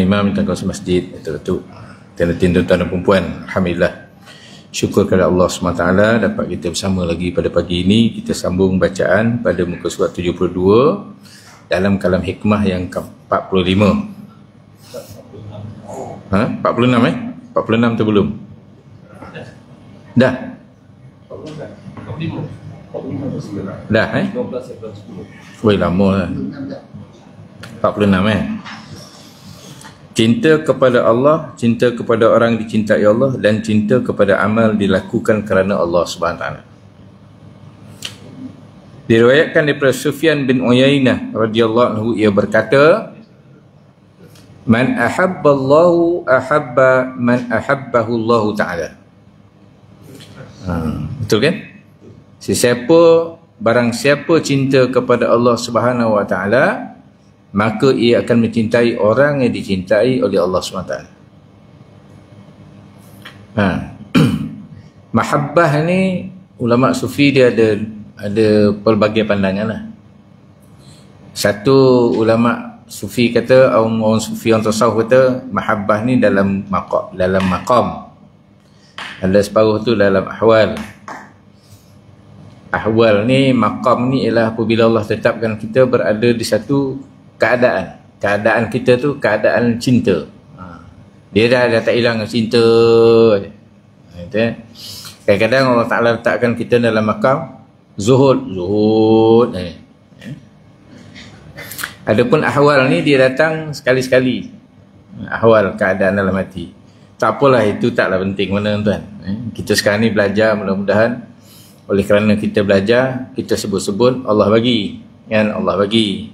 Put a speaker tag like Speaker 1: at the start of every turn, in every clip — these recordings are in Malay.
Speaker 1: imam, minta kawasan masjid, betul-betul tinda-tinda tuan dan perempuan. Alhamdulillah, syukur kepada Allah SWT dapat kita bersama lagi pada pagi ini. Kita sambung bacaan pada muka surat 72 dalam kalam hikmah yang ke-45. 46 46 tu belum? Dah? Dah Woi, lama lah. 46 Cinta kepada Allah, cinta kepada orang dicintai Allah, dan cinta kepada amal dilakukan kerana Allah Subhanahu Wa Taala. Diriwayatkan daripada Sufyan bin Uyainah radhiyallahu anhu, ia berkata, man ahabballahu ahabba man ahabbahu Allah Taala. Betul kan? Barang siapa cinta kepada Allah Subhanahu Wa Taala, maka ia akan mencintai orang yang dicintai oleh Allah SWT. Mahabbah ni, ulama sufi dia ada pelbagai pandangan lah. Satu ulama sufi kata, orang sufi, orang tasawuf kata, mahabbah ni dalam maqam. Ada separuh tu dalam ahwal. Ahwal ni, maqam ni ialah apabila Allah tetapkan kita berada di satu keadaan kita tu keadaan cinta. Dia dah tak hilang cinta. Kadang-kadang Allah Ta'ala letakkan kita dalam makam zuhud. Adapun ahwal ni dia datang sekali-sekali. Ahwal, keadaan dalam hati. Tak apalah, itu taklah penting mana tuan. Kita sekarang ni belajar, mudah-mudahan oleh kerana kita belajar, kita sebut-sebut Allah bagi, kan? Allah bagi.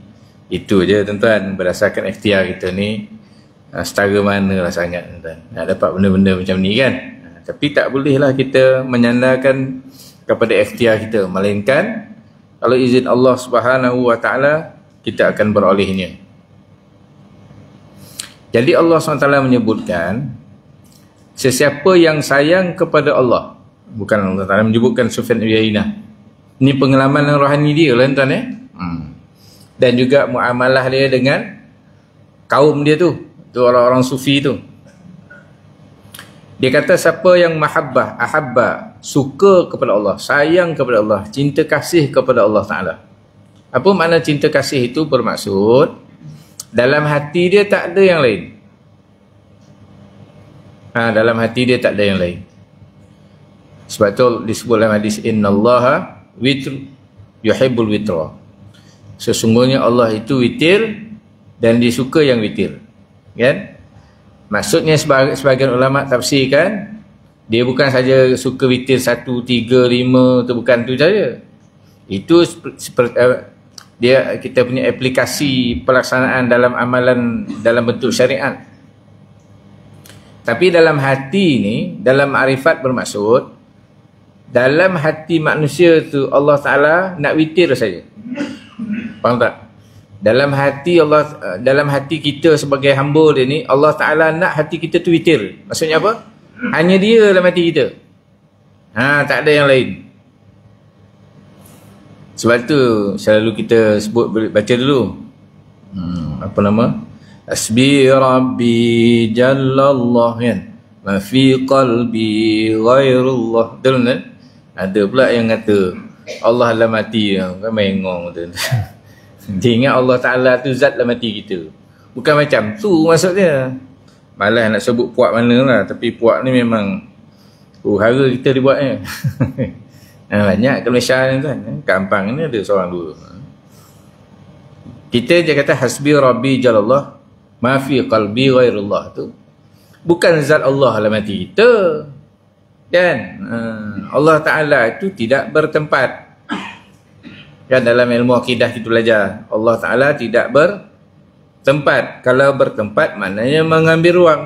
Speaker 1: Itu je tuan-tuan, berdasarkan ikhtiar kita ni, setara manalah sangat tuan-tuan nak dapat benda-benda macam ni kan. Tapi tak bolehlah kita menyandarkan kepada ikhtiar kita, melainkan kalau izin Allah Subhanahu Wa Taala kita akan berolehnya. Jadi Allah SWT menyebutkan, sesiapa yang sayang kepada Allah, bukan Allah Ta'ala menyebutkan Sufyan bin Uyainah, ini pengalaman rohani dia lah tuan dan juga muamalah dia dengan kaum dia tu orang-orang sufi tu. Dia kata siapa yang mahabbah, ahabba, suka kepada Allah, sayang kepada Allah, cinta kasih kepada Allah Ta'ala. Apa makna cinta kasih itu? Bermaksud dalam hati dia tak ada yang lain. Dalam hati dia tak ada yang lain. Sebab tu disebut dalam hadis, innallaha witr yuhibbul witra. Sesungguhnya Allah itu witir dan dia suka yang witir. Kan? Maksudnya sebagian ulama tafsirkan, dia bukan saja suka witir 1, 3, 5 tu, bukan tu saja. Itu kita punya aplikasi pelaksanaan dalam amalan dalam bentuk syariat. Tapi dalam hati ni, dalam ma'rifat bermaksud, dalam hati manusia tu Allah Ta'ala nak witir saja. Faham tak? Dalam hati kita sebagai hamba dia ni, Allah Ta'ala nak hati kita tu witir. Maksudnya apa? Hanya dia dalam hati kita. Tak ada yang lain. Sebab tu selalu kita sebut, baca dulu. Apa nama? Asbi Rabbi Jallallah, kan? Ma fi qalbi ghairullah. Betul kan? Ada pula yang kata Allah dalam hati, kan mengong tu. Dia ingat Allah Ta'ala tu zat dalam hati kita. Bukan macam tu maksudnya. Malah nak sebut puak mana lah. Tapi puak ni memang hara kita dibuatnya. Banyak ke Malaysia ni kan. Kampang ni ada seorang dua. Kita je kata hasbi Rabbi Jalallah ma fi qalbi ghairullah tu. Bukan zat Allah dalam hati kita. Kan? Allah Ta'ala itu tidak bertempat. Kan dalam ilmu akidah kita belajar, Allah Ta'ala tidak bertempat. Kalau bertempat maknanya mengambil ruang.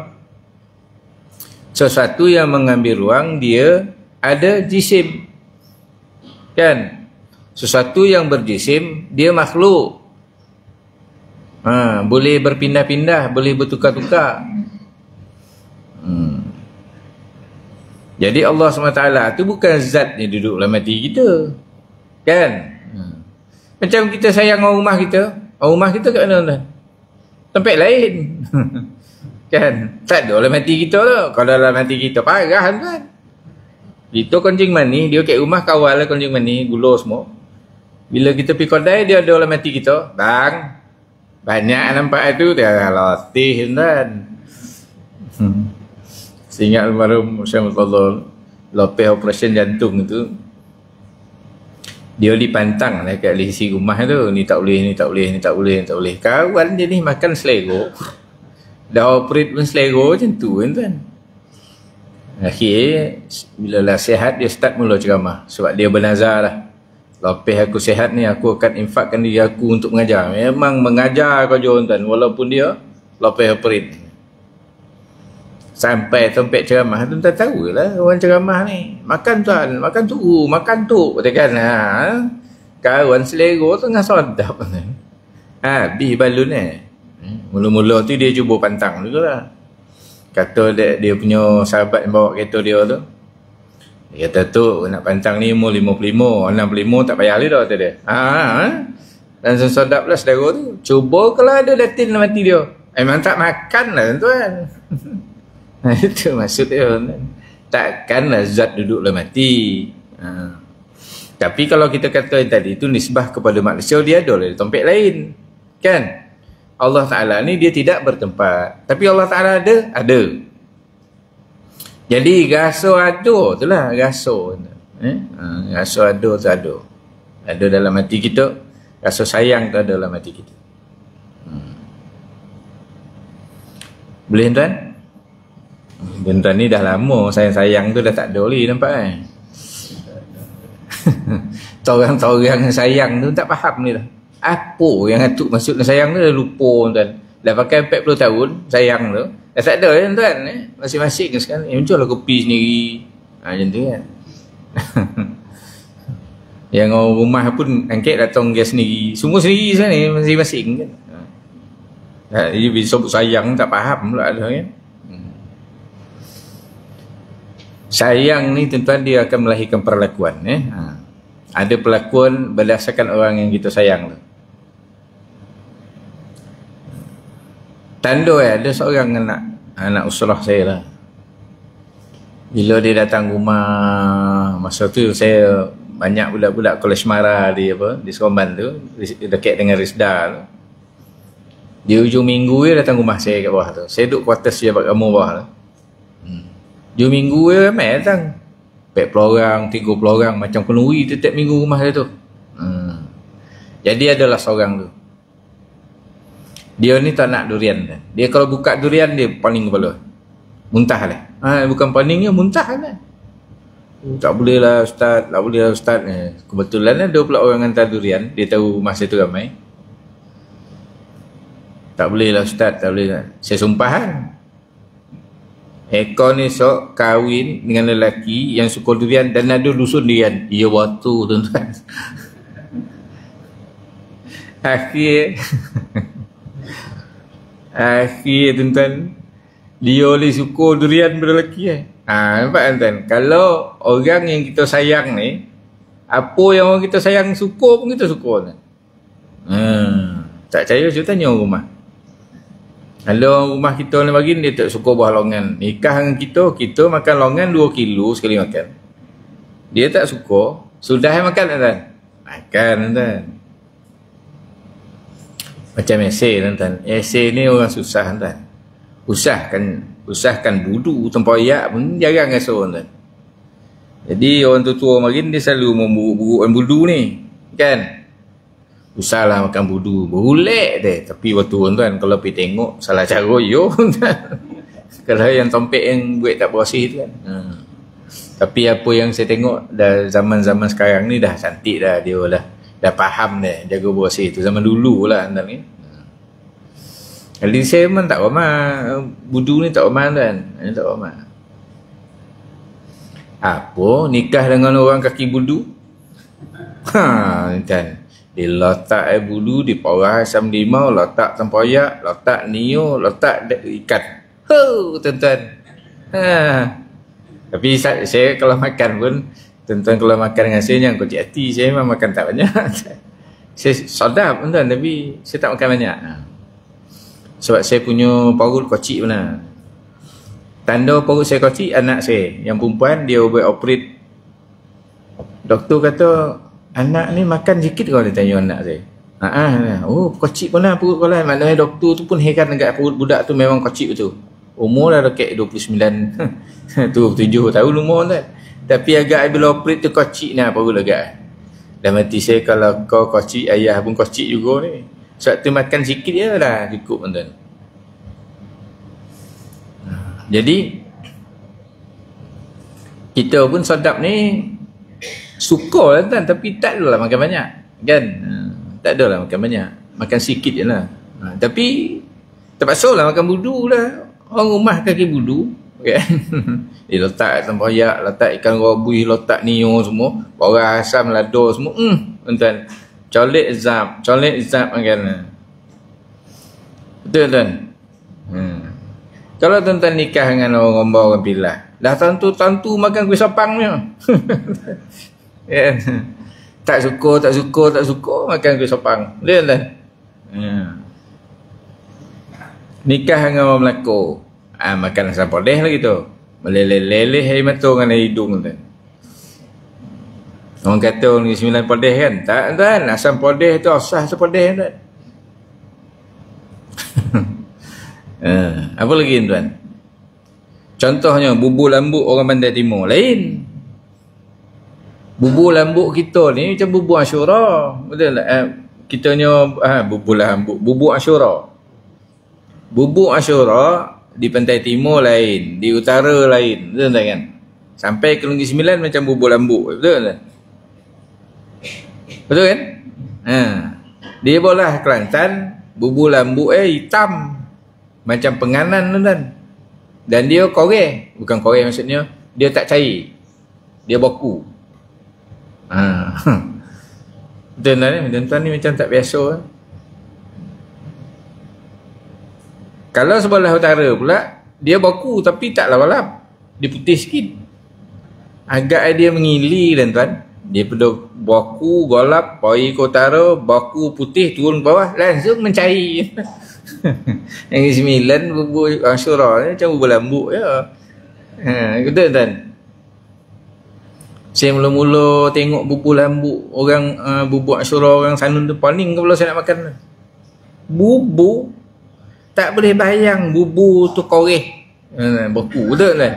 Speaker 1: Sesuatu yang mengambil ruang, dia ada jisim. Kan? Sesuatu yang berjisim, dia makhluk. Boleh berpindah-pindah, boleh bertukar-tukar. Jadi Allah SWT itu bukan zat yang duduk dalam hati kita. Kan? Macam kita sayang orang rumah kita. Orang rumah kita kat mana? Tempat lain. Kan? Tak ada dalam hati kita tu. Kalau dalam hati kita parah tuan. Kita kencing mani, dia kat rumah kawal lah kencing mani, gulur semua. Bila kita pergi kedai, dia ada dalam hati kita. Bang, banyak nampak itu, dia latih tuan. Seingat almarhum Syekh Murtaza lepas operasi jantung itu, dia dipantang lah kat sisi rumah tu. Ni tak boleh, ni tak boleh, ni tak boleh, ni tak boleh. Kawan dia ni makan selera. Dah operate pun selera macam tu kan tuan. Akhir bila dah sihat, dia start mula ceramah. Sebab dia bernazar lah, lepas aku sihat ni, aku akan infakkan diri aku untuk mengajar. Memang mengajar kau jom tuan, walaupun dia lepas operate. Sampai tempat ceramah tu, tuan tahu lah orang ceramah ni. Makan tuan, makan tu, makan tu. Katakan kawan selera tengah sedap tuan. Habis balun mula-mula tu dia cuba pantang dulu lah. Kata dia punya sahabat yang bawa kereta dia tu, dia kata tu nak pantang ni umur 55, 65 tak payah dah, kata dia. Dan sedap lah saudara tu. Cuba kalau ada datin dalam hati dia, memang tak makan lah tuan. Itu maksud dia tuan. Takkanlah zat duduk dalam hati. Tapi kalau kita kata tadi itu nisbah kepada manusia, dia ada lah tempat lain kan. Allah Ta'ala ni dia tidak bertempat, tapi Allah Ta'ala ada. Jadi rasa ada tu lah, rasa rasa ada tu ada dalam hati kita. Rasa sayang tu ada dalam hati kita. Boleh tuan? Tuan ni dah lama sayang tu dah tak ada lagi, nampak kan? Torang-torang yang sayang tu tak faham ni dah. Apa yang atuk maksud sayang tu dah lupa tuan. Dah pakai 40 tahun sayang tu dah tak ada kan tuan. Masing-masing sekarang jual lah kopi sendiri, macam tu kan. Yang orang rumah pun angkat datang gas sendiri, semua sendiri sekarang ni, masing-masing kan. Jadi bila sebut sayang tak faham pula ada kan. Sayang ni tuan-tuan dia akan melahirkan perlakuan. Ada perlakuan berdasarkan orang yang kita sayang tu. Tanda ada seorang anak usrah saya lah. Bila dia datang rumah, masa tu saya banyak budak-budak kolej Mara di Seremban tu, dekat dengan Risda tu. Di hujung minggu dia datang rumah saya kat bawah tu. Saya duduk kuartus dia kat rumah bawah tu. Hujung minggu dia ramai datang. 40 orang, 30 orang, macam kenduri setiap minggu rumah saya tu. Jadi adalah seorang tu, dia ni tak nak durian. Dia kalau buka durian, dia paling kepala, muntah lah. Bukan paningnya, muntah lah. Tak boleh lah ustaz, tak boleh lah ustaz. Kebetulan ada pula orang hantar durian, dia tahu masa tu ramai. Tak boleh lah ustaz, tak boleh lah. Saya sumpah kan, ekor ni sok kahwin dengan lelaki yang suka durian dan ada dusun durian. Ia waktu tuan-tuan. Akhir tuan-tuan, dia boleh suka durian berlelaki nampak tuan-tuan. Kalau orang yang kita sayang ni, apa yang orang kita sayang suka pun kita suka tuan. Tak percaya saya tanya orang rumah. Kalau orang rumah kita ni bagi, dia tak suka buah longan. Nikah dengan kita makan longan 2 kilo sekali makan. Dia tak suka. Sudah makan tuan-tuan? Makan tuan-tuan. Macam esei tuan-tuan. Esei ni orang susah tuan-tuan. Usahkan budu, tempoyak pun jarang rasa tuan-tuan. Jadi orang tua-tua makin dia selalu memburuk-burukkan budu ni. Kan? Usahlah makan budu. Berulek deh. Tapi waktu tuan-tuan kalau pergi tengok salah cara yo tuan-tuan. Kalau yang tompek yang buat tak bersih tu kan. Tapi apa yang saya tengok dah zaman-zaman sekarang ni dah cantik dah dia lah. Dah faham dah jaga bersih tu. Zaman dulu lah tuan ni. Jadi saya memang tak ramah. Budu ni tak ramah tuan. Ini tak ramah. Apa nikah dengan orang kaki budu? Tuan. Dia letak budu, diporah asam limau, letak tempoyak, letak nio, letak ikan. Tuan-tuan. Tapi saya kalau makan pun, tuan-tuan kalau makan dengan saya jangan kocik hati. Saya memang makan tak banyak. Saya sedap tuan-tuan, tapi saya tak makan banyak. Sebab saya punya perut kocik benar. Tanda perut saya kocik, anak saya yang perempuan, dia buat operate. Doktor kata, anak ni makan sikit kau, dia tanya anak saya. Oh kocik pun lah perut kau lah. Maknanya doktor tu pun heran dekat perut budak tu memang kocik betul. Umur dah dekat 29 27 tahun umur tu. Tapi agak bila operate tu kocik ni perut agak. Dan mati saya, kalau kau kocik, ayah pun kocik juga ni. Sebab tu makan sikit je dah cukup tuan. Jadi kita pun sedap ni suka lah tuan, tapi tak adalah makan banyak kan. Tak adalah makan banyak, makan sikit je lah. Tapi terpaksa lah makan budu lah. Orang rumah kaki budu kan. Dia letak tempoyak, letak ikan rabui, letak nio semua, orang asam, lado semua. Tuan, colek zap makan. Betul tuan. Kalau tuan-tuan nikah dengan orang Gombor, orang Pilah, dah tentu makan kuih sopang ni. Tak suka makan kuih sopang. Betul tuan. Nikah dengan orang Melaka, makan asam pedih lagi tu. Meleleh-leleh air mata dengan air hidung tuan. Orang kata orang Negeri Sembilan pedih kan? Tak tuan, asam pedih tu asas tu pedih tuan. Apa lagi tuan? Contohnya bubur lambuk orang Pantai Timur lain. Bubur lambuk kita ni macam bubur Asyura. Betul tak? Kitanya bubur lambuk, bubur Asyura. Bubur Asyura di Pantai Timur lain, di utara lain. Betul tak kan? Sampai ke Negeri Sembilan macam bubur lambuk. Betul tak? Betul kan? Dia bolah Kelantan, bubur lambuk hitam macam penganan tuan. Dan dia koreh, bukan koreh maksudnya, dia tak cair. Dia beku. Tuan-tuan ni macam tak biasa. Kalau sebelah utara pula, dia beku tapi tak lap-lap. Dia putih sikit. Agak dia mengili tuan-tuan. Dia pada beku, golap, pergi ke utara, beku putih, turun ke bawah, langsung mencair. Yang 9 bubur Asyura ni macam bubur lambuk je. Betul tuan. Saya mula-mula tengok bubur lambuk orang bubur Asyura orang Sanun tu, paling kalau saya nak makan. Bubur tak boleh bayang bubur tu koreh. Beku betul tuan.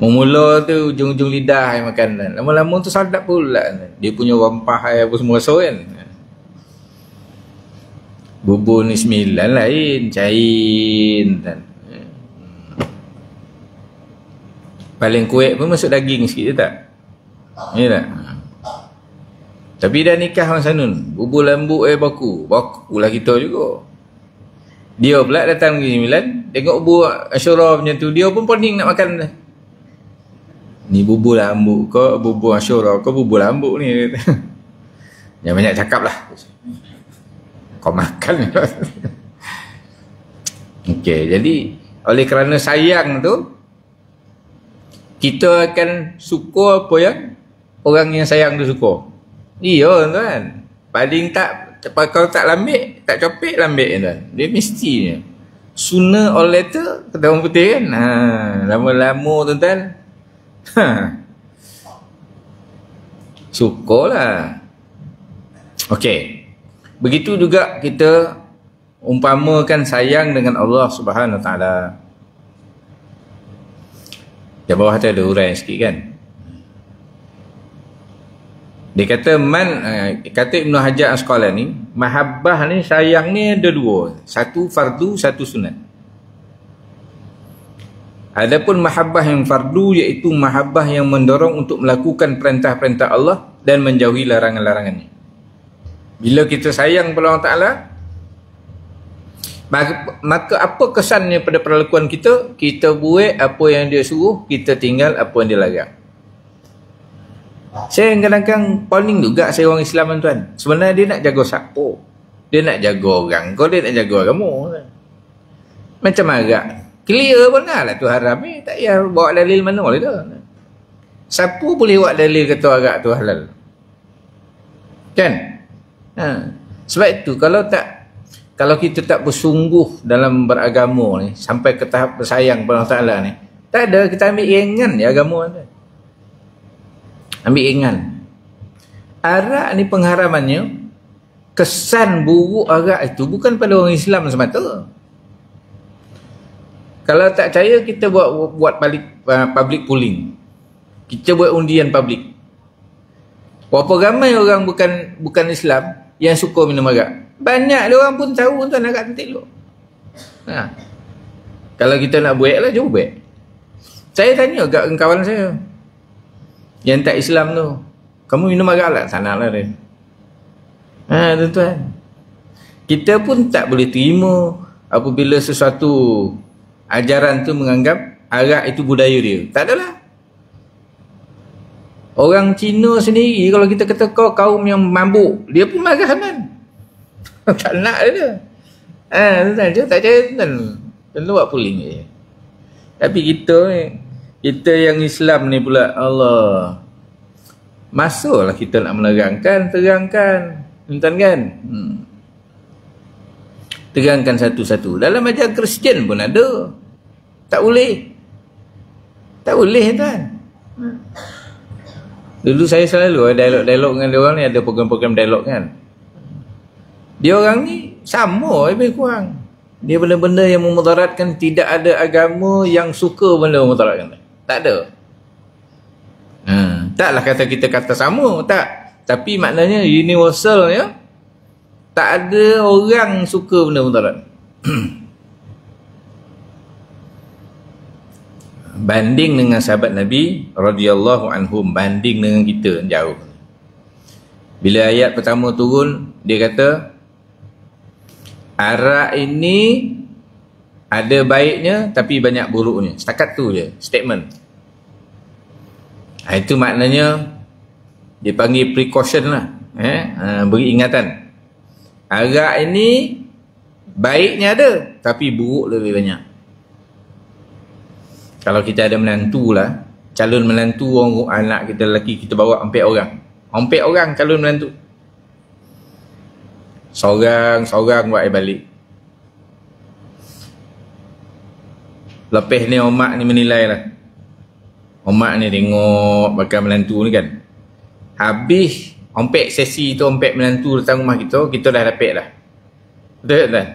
Speaker 1: Mula tu ujung-ujung lidah yang makan tuan. Lama-lama tu sedap pula tuan. Dia punya rempah apa semua rasa kan. Bubur ni 9 lain, cair tuan. Paling kuat pun masuk daging sikit je tak? Ya tak? Tapi dah nikah orang Sanun, bubur lambuk baku lah kita juga. Dia pula datang ke 9, tengok bubur Asyura macam tu, dia pun pening nak makan dah. Ni bubur lambuk ke bubur Asyura ke bubur lambuk ni. Jangan banyak cakap lah, kau makan. Okey, jadi oleh kerana sayang tu, kita akan suka apa yang orang yang sayang tu suka. Iya tuan. Paling tak, kalau tak lambik, tak copek lambik tuan. Dia mestinya. Sooner or later, kata orang putih kan. Lama-lama tuan-tuan. Sukalah. Okey. Begitu juga kita umpamakan sayang dengan Allah Subhanahu Wa Taala. Di bawah tu ada uraian sikit kan. Dia kata kata Ibn Hajar Asqalani, mahabbah ni, sayang ni ada dua. Satu fardu, satu sunat. Adapun mahabbah yang fardu iaitu mahabbah yang mendorong untuk melakukan perintah-perintah Allah dan menjauhi larangan-larangannya. Bila kita sayang kepada Allah Ta'ala, maka apa kesannya pada perlakuan kita? Kita buat apa yang dia suruh, kita tinggal apa yang dia larang. Saya kadang-kadang paling juga saya orang Islam tuan. Sebenarnya dia nak jaga siapa? Dia nak jaga orang, kau dia nak jaga kamu. Macam agak clear pun lah tu haram ni. Tak payah bawa dalil mana boleh dah. Siapa boleh buat dalil kata agak tu halal? Kan? Sebab itu kalau tak Kalau kita tak bersungguh dalam beragama ni, sampai ke tahap bersayang kepada Allah Ta'ala ni, tak ada, kita ambil ringan je agama ni. Ambil ringan. Arak ni pengharamannya, kesan buruk arak itu bukan pada orang Islam semata. Kalau tak percaya, kita buat public polling. Kita buat undian public. Berapa ramai orang bukan Islam yang suka minum arak? Banyak dia orang pun tahu tuan arak tu elok. Kalau kita nak buat lah, jom buat. Saya tanya kat kawan saya yang tak Islam tu, kamu minum arak lah? Tak nak lah dia. Tuan-tuan, kita pun tak boleh terima apabila sesuatu ajaran tu menganggap arak itu budaya dia. Tak adalah. Orang Cina sendiri, kalau kita kata kau kaum yang mabuk, dia pun marah kan. Tak nak dia. Tuan-tuan, dia tak percaya tuan. Tuan buat polling je. Tapi kita yang Islam ni pula, Allah, masuklah kita nak menerangkan, terangkan. Tuan kan? Terangkan satu-satu. Dalam ajaran Kristian pun ada. Tak boleh. Tak boleh tuan. Dulu saya selalu dialog-dialog dengan dia orang ni, ada program-program dialog kan. Dia orang ni sama lebih kurang. Dia benda-benda yang memudaratkan, tidak ada agama yang suka benda memudaratkan. Tak ada. Taklah kata kita kata sama, tak. Tapi maknanya universal ya. Tak ada orang suka benda mudarat. Banding dengan sahabat Nabi radhiyallahu anhum, banding dengan kita jauh. Bila ayat pertama turun, dia kata arak ini ada baiknya tapi banyak buruknya. Setakat tu je statement. Itu maknanya dia panggil precaution lah. Beri ingatan. Arak ini baiknya ada tapi buruk lebih banyak. Kalau kita ada menantu lah, calon menantu orang, anak kita lelaki, kita bawa 4 orang. 4 orang calon menantu. Seorang buat air balik. Lepas ni omak ni menilai lah. Omak ni tengok bakal menantu ni kan. Habis ompek sesi tu, ompek menantu datang rumah kita dah dapat dah. Betul tak?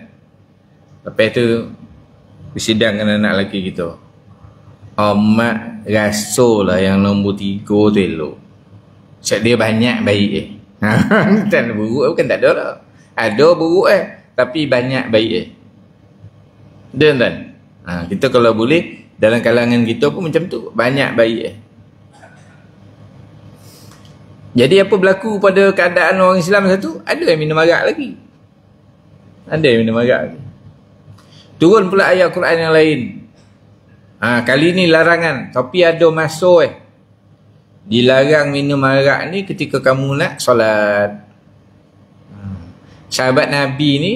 Speaker 1: Lepas tu bersidang dengan anak lelaki kita. Omak rasalah yang nombor 3 tu elok. Sebab dia banyak baik tak buruk bukan tak ada lah. Ada buruk tapi banyak baik Betul tak? Kita kalau boleh dalam kalangan kita pun macam tu, banyak baik Jadi apa berlaku pada keadaan orang Islam satu? Ada yang minum arak lagi. Ada yang minum arak lagi. Turun pula ayat Quran yang lain. Kali ni larangan, tapi ada masuk dilarang minum arak ni ketika kamu nak solat. Sahabat Nabi ni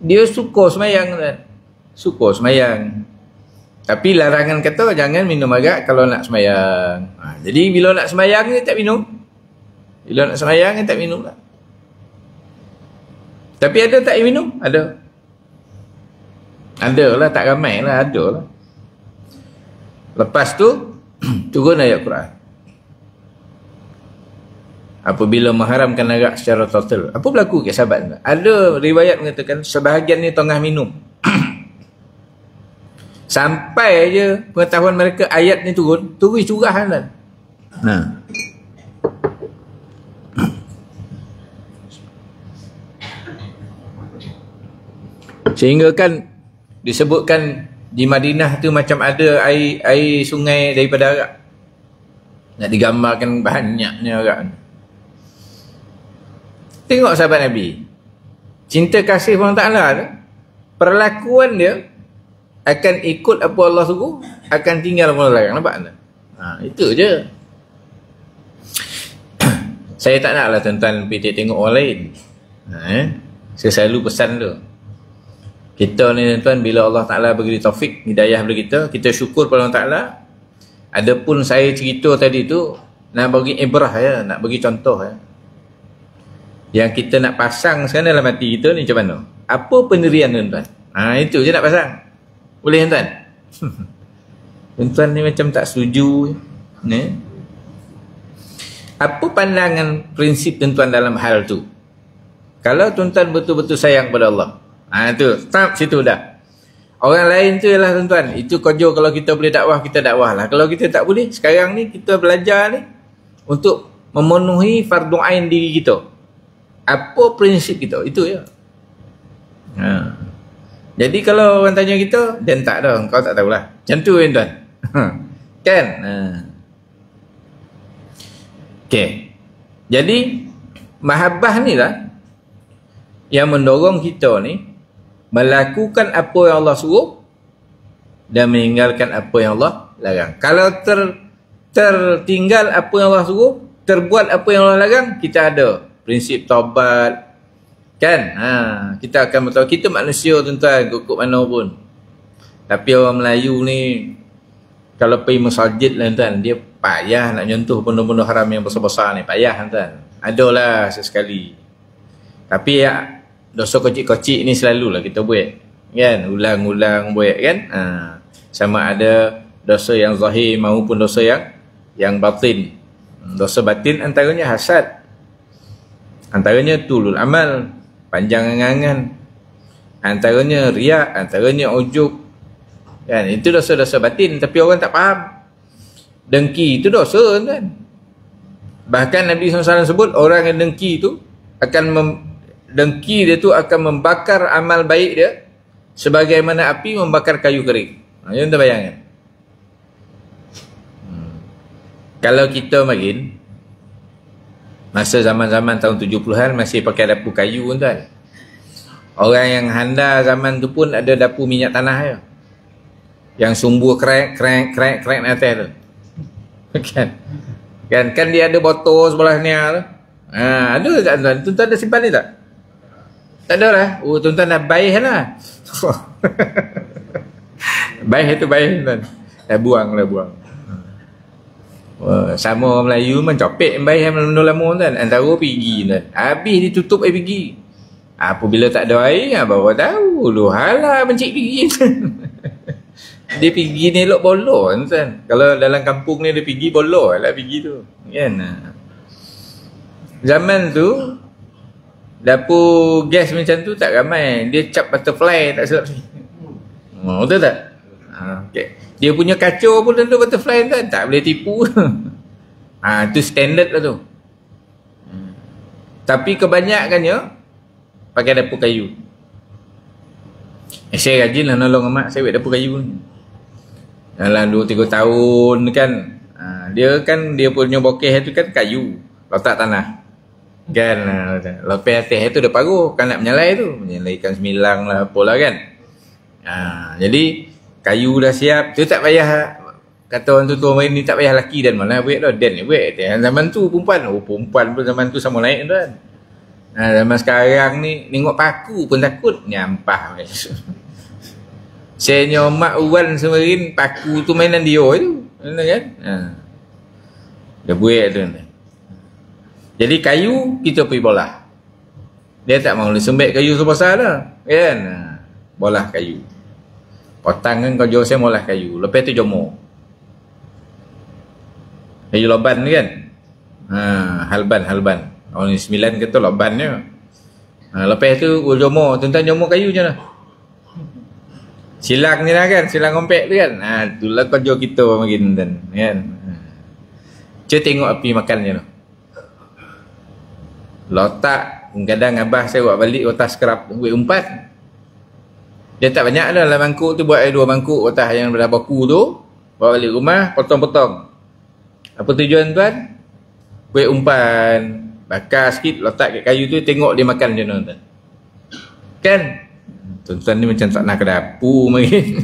Speaker 1: dia suka semayang kan? Suka semayang. Tapi larangan kata jangan minum arak kalau nak semayang. Jadi bila nak semayang ni tak minum. Bila nak semayang ni tak minum lah. Tapi ada tak minum? Ada. Ada lah, tak ramai lah, ada lah. Lepas tu turun ayat Quran. Apabila mengharamkan arak secara total. Apa berlaku ke sahabat? Ada riwayat mengatakan sebahagian ni tengah minum. Sampai je pengetahuan mereka ayat ni turun curah kan. Sehingga kan disebutkan di Madinah tu macam ada air sungai daripada arak. Nak digambarkan banyaknya arak. Tengok sahabat Nabi. Cinta kasih Allah Ta'ala tu, perlakuan dia akan ikut apa Allah suruh, akan tinggal apa Allah larang. Nampak tak? Itu je. Saya tak nak lah tuan-tuan pergi tengok orang lain. Saya selalu pesan tu. Kita ni tuan-tuan, bila Allah Ta'ala bagi taufik, hidayah kepada kita syukur pada Allah Ta'ala. Adapun saya cerita tadi tu, nak bagi ibrah ya, nak bagi contoh ya. Yang kita nak pasang sekarang dalam hati kita ni macam mana? Apa pendirian tuan-tuan? Itu je nak pasang. Boleh tuan-tuan? Tuan-tuan ni macam tak setuju. Apa pandangan prinsip tuan-tuan dalam hal tu? Kalau tuan-tuan betul-betul sayang pada Allah, tu stop situ dah. Orang lain tu ialah tuan-tuan, itu kerja kalau kita boleh dakwah, kita dakwah lah. Kalau kita tak boleh, sekarang ni kita belajar ni untuk memenuhi fardu ain diri kita. Apa prinsip kita? Itu je. Jadi kalau orang tanya kita, dan tak dah, kau tak tahulah. Macam tu tuan. Kan? Okey. Jadi mahabbah ni lah yang mendorong kita ni melakukan apa yang Allah suruh dan meninggalkan apa yang Allah larang. Kalau tertinggal apa yang Allah suruh, terbuat apa yang Allah larang, kita ada prinsip taubat. Kan? Kita akan bertahu. Kita manusia tuan-tuan, kukuk mana pun. Tapi orang Melayu ni kalau pergi masjid lah tuan, dia payah nak nyentuh benda-benda haram yang besar-besar ni. Payah tuan. Adalah sesekali. Tapi ya, dosa kecil-kecil ni selalulah kita buat. Kan? Ulang-ulang buat kan? Sama ada dosa yang zahir maupun dosa yang batin. Dosa batin antaranya hasad. Antaranya tulul amal, panjang angan-angan. Antaranya riak, antaranya ujub. Kan? Itu dosa-dosa batin, tapi orang tak faham. Dengki itu dosa kan. Bahkan Nabi SAW sebut orang yang dengki itu akan dengki dia tu akan membakar amal baik dia sebagaimana api membakar kayu kering. Jangan terbayangkan. Kalau kita makin masa zaman-zaman tahun 70-an masih pakai dapur kayu tuan. Orang yang handal zaman tu pun ada dapur minyak tanah je. Yang sumbu krek atas tu. Kan dia ada botol sebelah ni tu. Ada tak tuan? Tuan ada simpan ni tak? Tak ada lah. Tuan-tuan dah baik lah. Baik itu baik tuan. Dah buang. Sama orang Melayu mencopek baik yang lama tuan. Antara pergi tuan. Habis ditutup air pergi. Apabila tak ada air, baru tahu. Lu halah mencik pergi. Dia pergi ni elok bolor tuan. Kalau dalam kampung ni dia pergi bolor lah pergi tu. Kan? Zaman tu dapur gas macam tu tak ramai. Dia cap butterfly tak silap sini. Betul tak? Okay. Dia punya kacau pun tentu butterfly kan. Tak boleh tipu. Tu standard lah tu. Tapi kebanyakannya pakai dapur kayu. Saya rajin lah nolong mak saya buat dapur kayu ni. Dalam 2-3 tahun kan. Dia punya bokeh tu kan kayu. Letak tanah. Kan. Lepas atas tu dah paruh. Kan nak menyalai tu. Menyalaikan semilang lah apalah kan. Jadi kayu dah siap. Tu tak payah. Kata orang tu orang ni tak payah laki dan mana buat dah. Dan ni buat. Zaman tu perempuan. Perempuan pun zaman tu sama naik tuan. Zaman sekarang ni tengok paku pun takut. Nyampah. Saya nyomak uwan semarin paku tu mainan dia tu. Kan? Dia buat tu. Jadi kayu kita pergi bolah. Dia tak mahu sembek kayu sebesar dah. Kan? Bolah kayu. Potang kan kau jual saya bolah kayu. Lepas tu jomor. Kayu loban kan? Halban. Orang ni 9 kata loban dia. Lepas tu jomor. Tuan-tuan jomor kayu je lah. Silang ni lah kan. Silang kompek tu kan. Itulah kau jual kita makin tuan. Kan? Cuba tengok api makan je tu. Lotak. Kadang abah saya buat balik otak skrap. Buat umpat. Dia tak banyak dah dalam mangkuk tu. Buat 2 mangkuk otak yang dah baku tu. Bawa balik rumah. Potong-potong. Apa tujuan tuan? Buat umpan. Bakar sikit. Letak kat kayu tu. Tengok dia makan je tuan. Kan? Tuan-tuan ni macam tak nak ke dapur makin.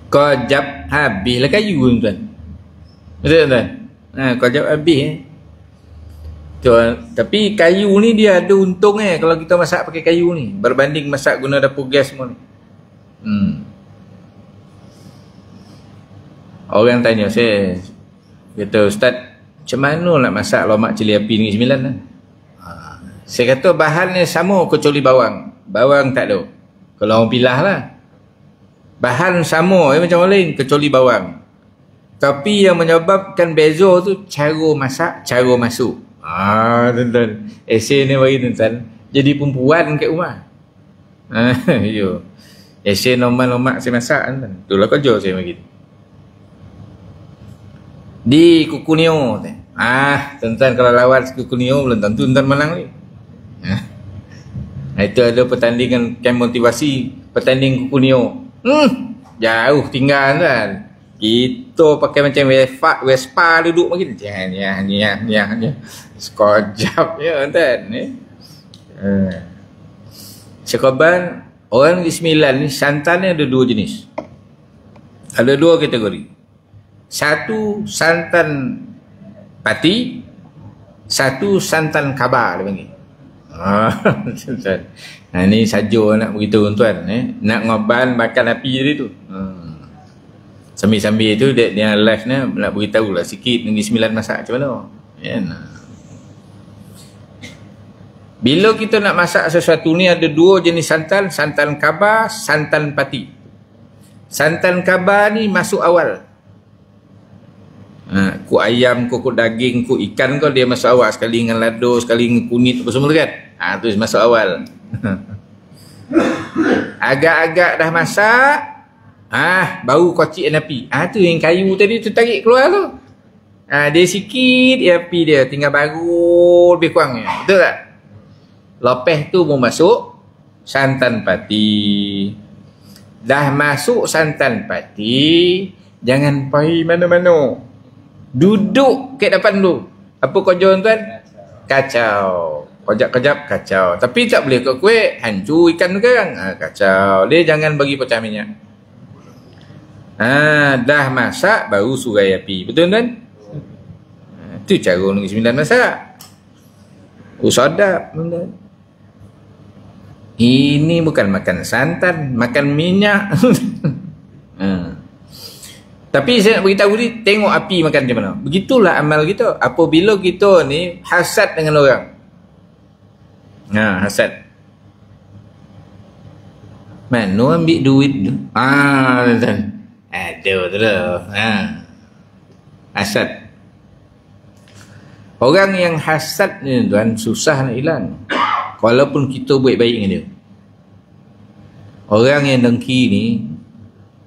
Speaker 1: Kau jap habislah kayu tuan. Betul tuan? Kau jap habis Tapi kayu ni dia ada untung kalau kita masak pakai kayu ni berbanding masak guna dapur gas semua ni. Orang tanya saya, kata ustaz, macam mana nak masak lomak cili api ni 9 lah? Saya kata bahannya sama kecuali bawang. Bawang tak ada. Kalau orang pilah lah. Bahan sama macam orang lain kecuali bawang. Tapi yang menyebabkan beza tu cara masak, cara masuk. Tuan-tuan. Esei ni bagi tuan-tuan. Jadi perempuan kat rumah. Yo. Esei normal-normal saya masak tuan. Itulah kerja saya bagi. Di Kukunio. Tuan-tuan kalau lawan Kukunio belum tentu tuan-tuan menang ni. Itu ada pertandingan camp motivasi, pertanding Kukunio. Jauh tinggal kan. Kita pakai macam Vespa duduk macam ni. Sekejap ya tuan. Sekorban orang Negeri Sembilan ni santannya ada dua jenis. Ada dua kategori. Satu santan pati, satu santan khabar dia panggil. Ni saja nak beritahu tuan, nak ngoban makan api tadi tu. Sambil-sambil tu dia live ni nak beritahu lah sikit Negeri Sembilan masak macam mana. Bila kita nak masak sesuatu ni ada dua jenis santan, santan khabar, santan pati. Santan khabar ni masuk awal. Ku ayam, ku daging, ku ikan kau dia masuk awal. Sekali dengan lado, sekali dengan kunyit apa semua kan. Tu masuk awal. Agak-agak dah masak, baru kocik api. Tu yang kayu tadi tu tarik keluar tu. Dia sikit api dia, tinggal baru lebih kurang. Betul tak? Lepas tu mau masuk santan pati. Dah masuk santan pati, jangan pergi mana-mana. Duduk kat depan tu. Apa kerja tuan? Kacau. Kejap-kejap kacau. Tapi tak boleh kau kuih. Hancur ikan tu kan. Kacau. Dia jangan bagi pecah minyak. Dah masak baru surai api. Betul tuan? Itu cara Negeri Sembilan masak. Sedap tuan. Ini bukan makan santan, makan minyak. Tapi saya nak beritahu ni, tengok api makan macam mana. Begitulah amal kita. Apabila kita ni hasad dengan orang. Hasad. Mana ambil duit tu? Tuan. Ada tu lah. Hasad. Orang yang hasad ni tuan, susah nak hilang. Walaupun kita buat baik dengan dia. Orang yang dengki ni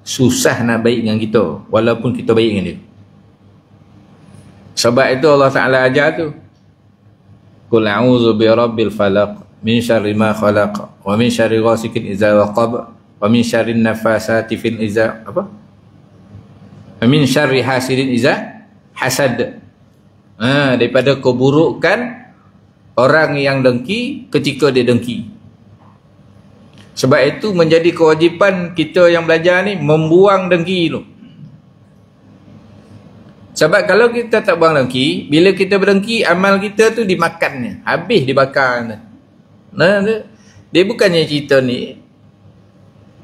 Speaker 1: susah nak baik dengan kita walaupun kita baik dengan dia. Sebab itu Allah Ta'ala ajar tu, Qul a'udzu bi rabbil falaq min syarri ma khalaq wa min syarri ghasikin idza waqab wa min syarri nafasati fil iza wa min syarri hasidin idza hasad. Daripada keburukan orang yang dengki ketika dia dengki. Sebab itu menjadi kewajipan kita yang belajar ni membuang dengki tu. Sebab kalau kita tak buang dengki, bila kita berdengki, amal kita tu dimakannya, habis dibakar. Dia bukannya cerita ni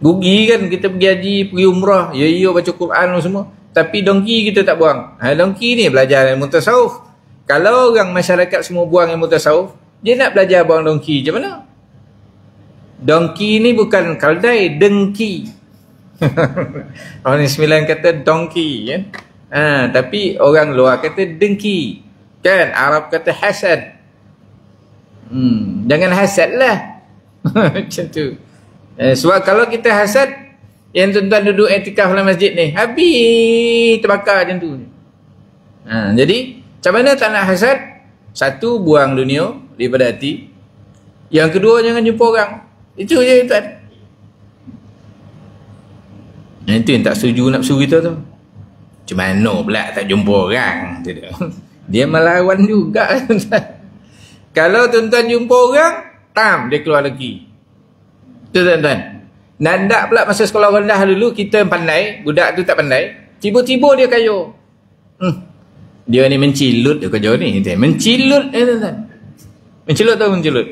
Speaker 1: rugi kan, kita pergi haji, pergi umrah, ya baca Quran semua, tapi dengki kita tak buang. Dengki ni belajar ilmu tasawuf. Kalau orang masyarakat semua buang ilmu tasawuf, dia nak belajar buang dengki macam mana? Dongki ni bukan kaldai, dengki. Orang Sembilan kata dongki kan. Tapi orang luar kata dengki. Kan Arab kata hasad. Jangan hasad lah. Macam tu. Sebab kalau kita hasad, yang tuan-tuan duduk iktikaf dalam masjid ni, habis terbakar macam tu. Jadi macam mana tak nak hasad? Satu, buang dunia daripada hati. Yang kedua, jangan jumpa orang. Itu je tuan. Itu yang tak setuju nafsu kita tu. Macam mana pula tak jumpa orang? Dia melawan juga. Kalau tuan-tuan jumpa orang, dia keluar lagi. Itu tuan-tuan. Nandak pula masa sekolah rendah dulu, kita pandai, budak tu tak pandai. Tiba-tiba dia kayu. Dia ni mencilut dia kerja ni. Mencilut tuan-tuan. Mencilut tu mencilut.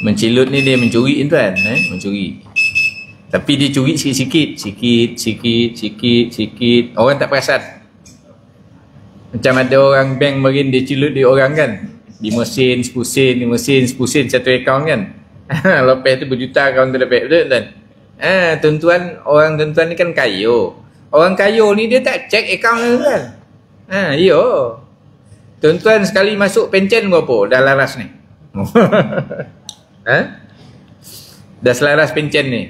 Speaker 1: Mencilut ni dia mencuri tuan, mencuri. Tapi dia curi sikit-sikit, sikit. Orang tak perasan. Macam ada orang bank marin dia cilut di orang kan, 5 sen, 10 sen, 5 sen, 10 sen satu akaun kan. Lepas tu berjuta akaun tu dapat, betul kan? Tuan-tuan, orang tuan-tuan ni kan kayo. Orang kayo ni dia tak cek akaun tu kan. Yo. Tuan-tuan sekali masuk pencen berapa dah laras ni? Dah selaras pencen ni.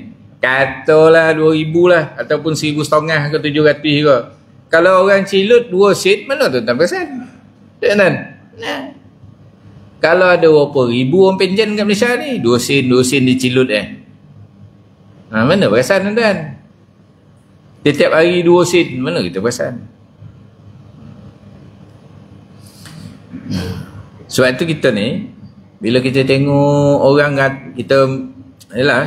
Speaker 1: Katalah 2,000 lah ataupun 1,500 ke 700 ke. Kalau orang cilut 2 sen, mana tuan-tuan perasan? Tuan-tuan. Kalau ada berapa ribu orang pencen kat Malaysia ni, 2 sen dicilut mana perasan tuan-tuan? Setiap hari 2 sen, mana kita perasan? Sebab tu kita ni, bila kita tengok orang,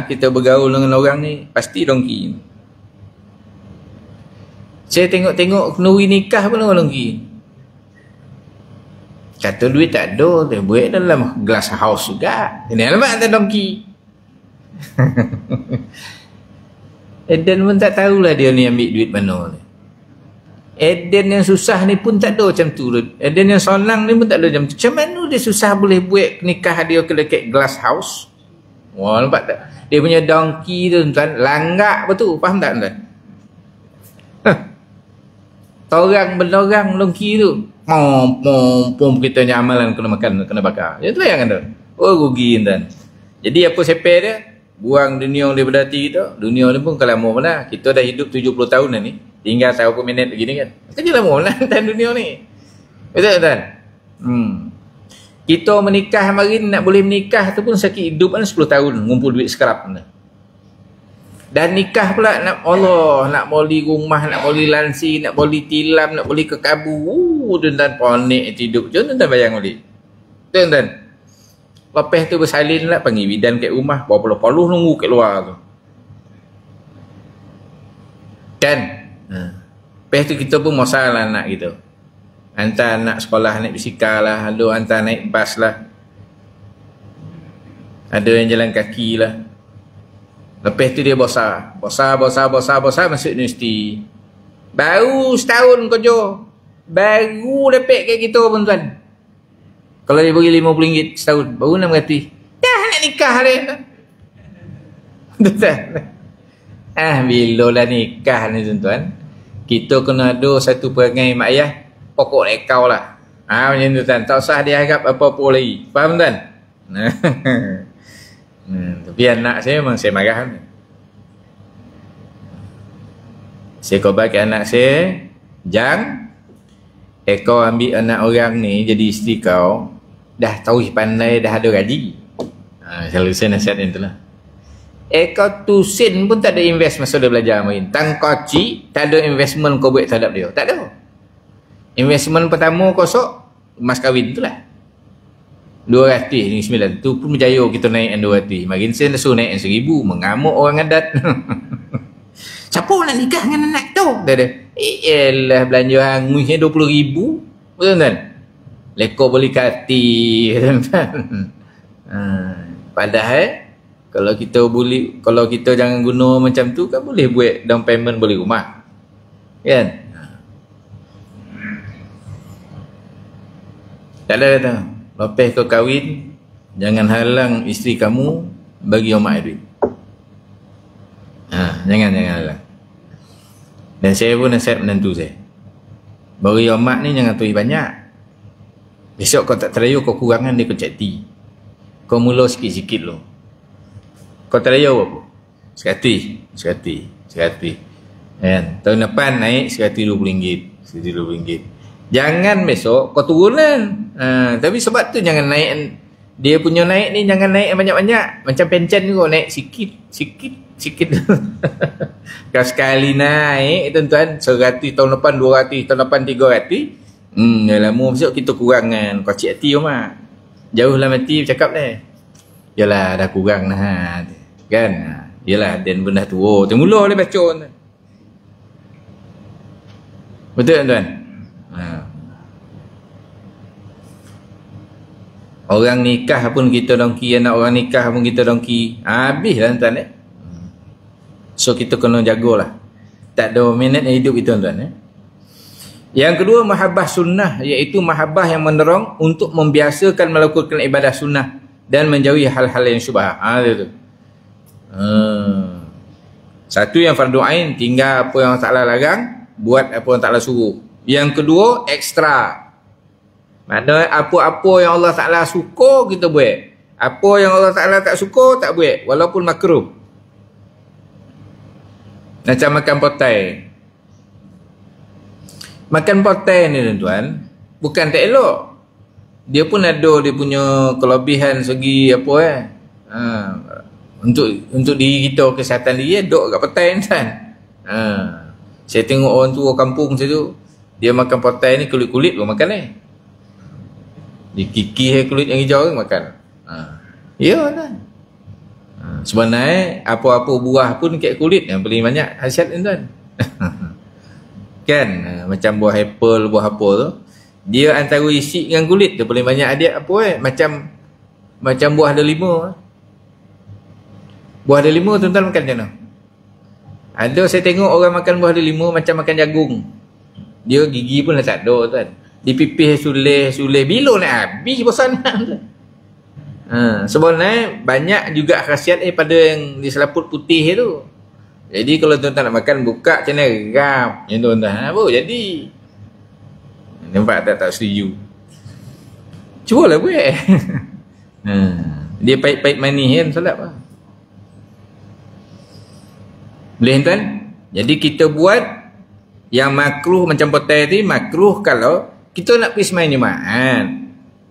Speaker 1: kita bergaul dengan orang ni, pasti dongki. Saya tengok kenduri nikah pun orang dongki. Kata duit tak ada, dia buat dalam glass house juga. Ini alamat tak dongki. Eden pun tak tahulah dia ni ambil duit mana ni. Eden yang susah ni pun tak ada macam tu. Eden yang sonang ni pun tak ada macam tu. Macam mana dia susah boleh buat nikah dia ke dekat glass house? Wah, nampak tak? Dia punya donkey tu tuan, langgak betul. Faham tak tuan? Torang benorang donkey tu. Pom kita punya amalan kena makan, kena bakar. Dia tu yang kata. Oh, rugi tuan. Jadi apa sepeh dia? Buang dunia daripada hati kita. Dunia ni pun kalau lama mana. Kita dah hidup 70 tahun dah ni. Tinggal berapa minit begini kan. Kita lama mana tuan dunia ni. Betul tuan? Kita menikah marin, nak boleh menikah tu pun sakit hidup kan 10 tahun ngumpul duit sekerap. Dan nikah pula nak Allah, nak beli rumah, nak beli lansi, nak beli tilam, nak beli kekabu. Tuan-tuan ponik hidup. Tuan-tuan bayang balik. Tuan-tuan. Lepas tu bersalin lah, panggil bidan kat rumah, bawa puluh-puluh nunggu kat luar tu. Kan? Lepas tu kita pun masalah anak kita. Hantar anak sekolah naik bisikal lah, ada hantar naik bas lah. Ada yang jalan kaki lah. Lepas tu dia besar masuk universiti. Baru setahun kerja. Baru dapat kat kita pun tuan. Kalau dia bagi RM50 setahun, baru nak berhati. Dah nak nikah dia. Tuan. Bila lah nikah ni tuan-tuan. Kita kena ada satu perangai mak ayah. Pokok lekau lah. Macam tu tuan. Tak usah dia harap apa-apa lagi. Faham tuan? Tapi anak saya memang saya marah. Saya khabar ke anak saya, Jang, kau ambil anak orang ni jadi isteri kau, dah tahu pandai, dah ada gaji. Selalu saya nasihat yang tu lah. Kau tu sen pun tak ada invest masa dia belajar main. Tang koci, tak ada investment kau buat terhadap dia. Tak ada. Investment pertama kau sok, mas kahwin tu lah. 200 ni 9 tu pun berjaya kita naik yang 200. Makin sen dah suruh naik yang 1,000. Mengamuk orang adat. Siapa nak nikah dengan anak tu? Dia ada. Elah belanja hangusnya 20,000. Betul kan? Lekor beli kati. Padahal kalau kita jangan guna macam tu kan boleh buat down payment beli rumah. Kan? Tak ada kata. Lepas kau kahwin, jangan halang isteri kamu bagi omak duit. Jangan halang. Dan saya pun nasihat menantu saya. Bagi omak ni jangan tuai banyak. Besok kau tak terlayu, kau kurangan dia kau cakti. Kau mula sikit-sikit lo. Kau terlayu apa? Sekati. Kan? Tahun depan naik sekati RM20. Jangan besok kau turunan. Tapi sebab tu jangan naik. Dia punya naik ni jangan naik banyak-banyak. Macam pencen kau naik sikit. Kau sekali naik tuan-tuan 100 tahun depan 200, tahun depan 300. Dah lama besok kita kurangan. Kau cik hati mak. Jauh lah mati bercakap ni. Yalah dah kurang lah. Kan? Yalah dan benda tua. Mula dia baca. Betul tuan-tuan? Orang nikah pun kita dongki, anak orang nikah pun kita dongki. Habislah tuan-tuan. So kita kena jagalah. Tak ada minit hidup itu tuan-tuan. Yang kedua, mahabbah sunnah, iaitu mahabbah yang mendorong untuk membiasakan melakukan ibadah sunnah dan menjauhi hal-hal yang syubhat. Dia tu. Satu yang fardu ain, tinggal apa yang Allah Ta'ala larang, buat apa yang Ta'ala suruh. Yang kedua, ekstra. Maknanya apa-apa yang Allah Ta'ala suka kita buat. Apa yang Allah Ta'ala tak suka tak buat, walaupun makruh. Macam makan potai. Makan potai ni tuan-tuan, bukan tak elok. Dia pun ada dia punya kelebihan segi apa untuk diri kita, kesihatan diri, duk kat potai ni kan. Saya tengok orang tua kampung situ, dia makan potai ni kulit-kulit pun makan ni. Dikikih kulit yang hijau tu makan. Ya kan. Sebenarnya apa-apa buah pun kat kulit yang paling banyak khasiat ni tuan. Kan, macam buah apple, buah apa tu, dia antara isi dengan kulit tu paling banyak ada apa macam buah delima. Buah delima tuan-tuan makan macam mana? Ada saya tengok orang makan buah delima macam makan jagung. Dia gigi pun dah tak ada tuan. Dipipih sulih bilo nak habis bosan tuan. Sebenarnya banyak juga khasiat pada yang di selaput putih tu. Jadi kalau tuan-tuan nak makan, buka macam mana gam yang tuan-tuan apa jadi. Nampak tak setuju. Cubalah buat. Dia pahit-pahit manis kan sedap lah. Boleh tuan? Jadi kita buat yang makruh macam potai tadi, makruh kalau kita nak pergi sembahyang Jumaat.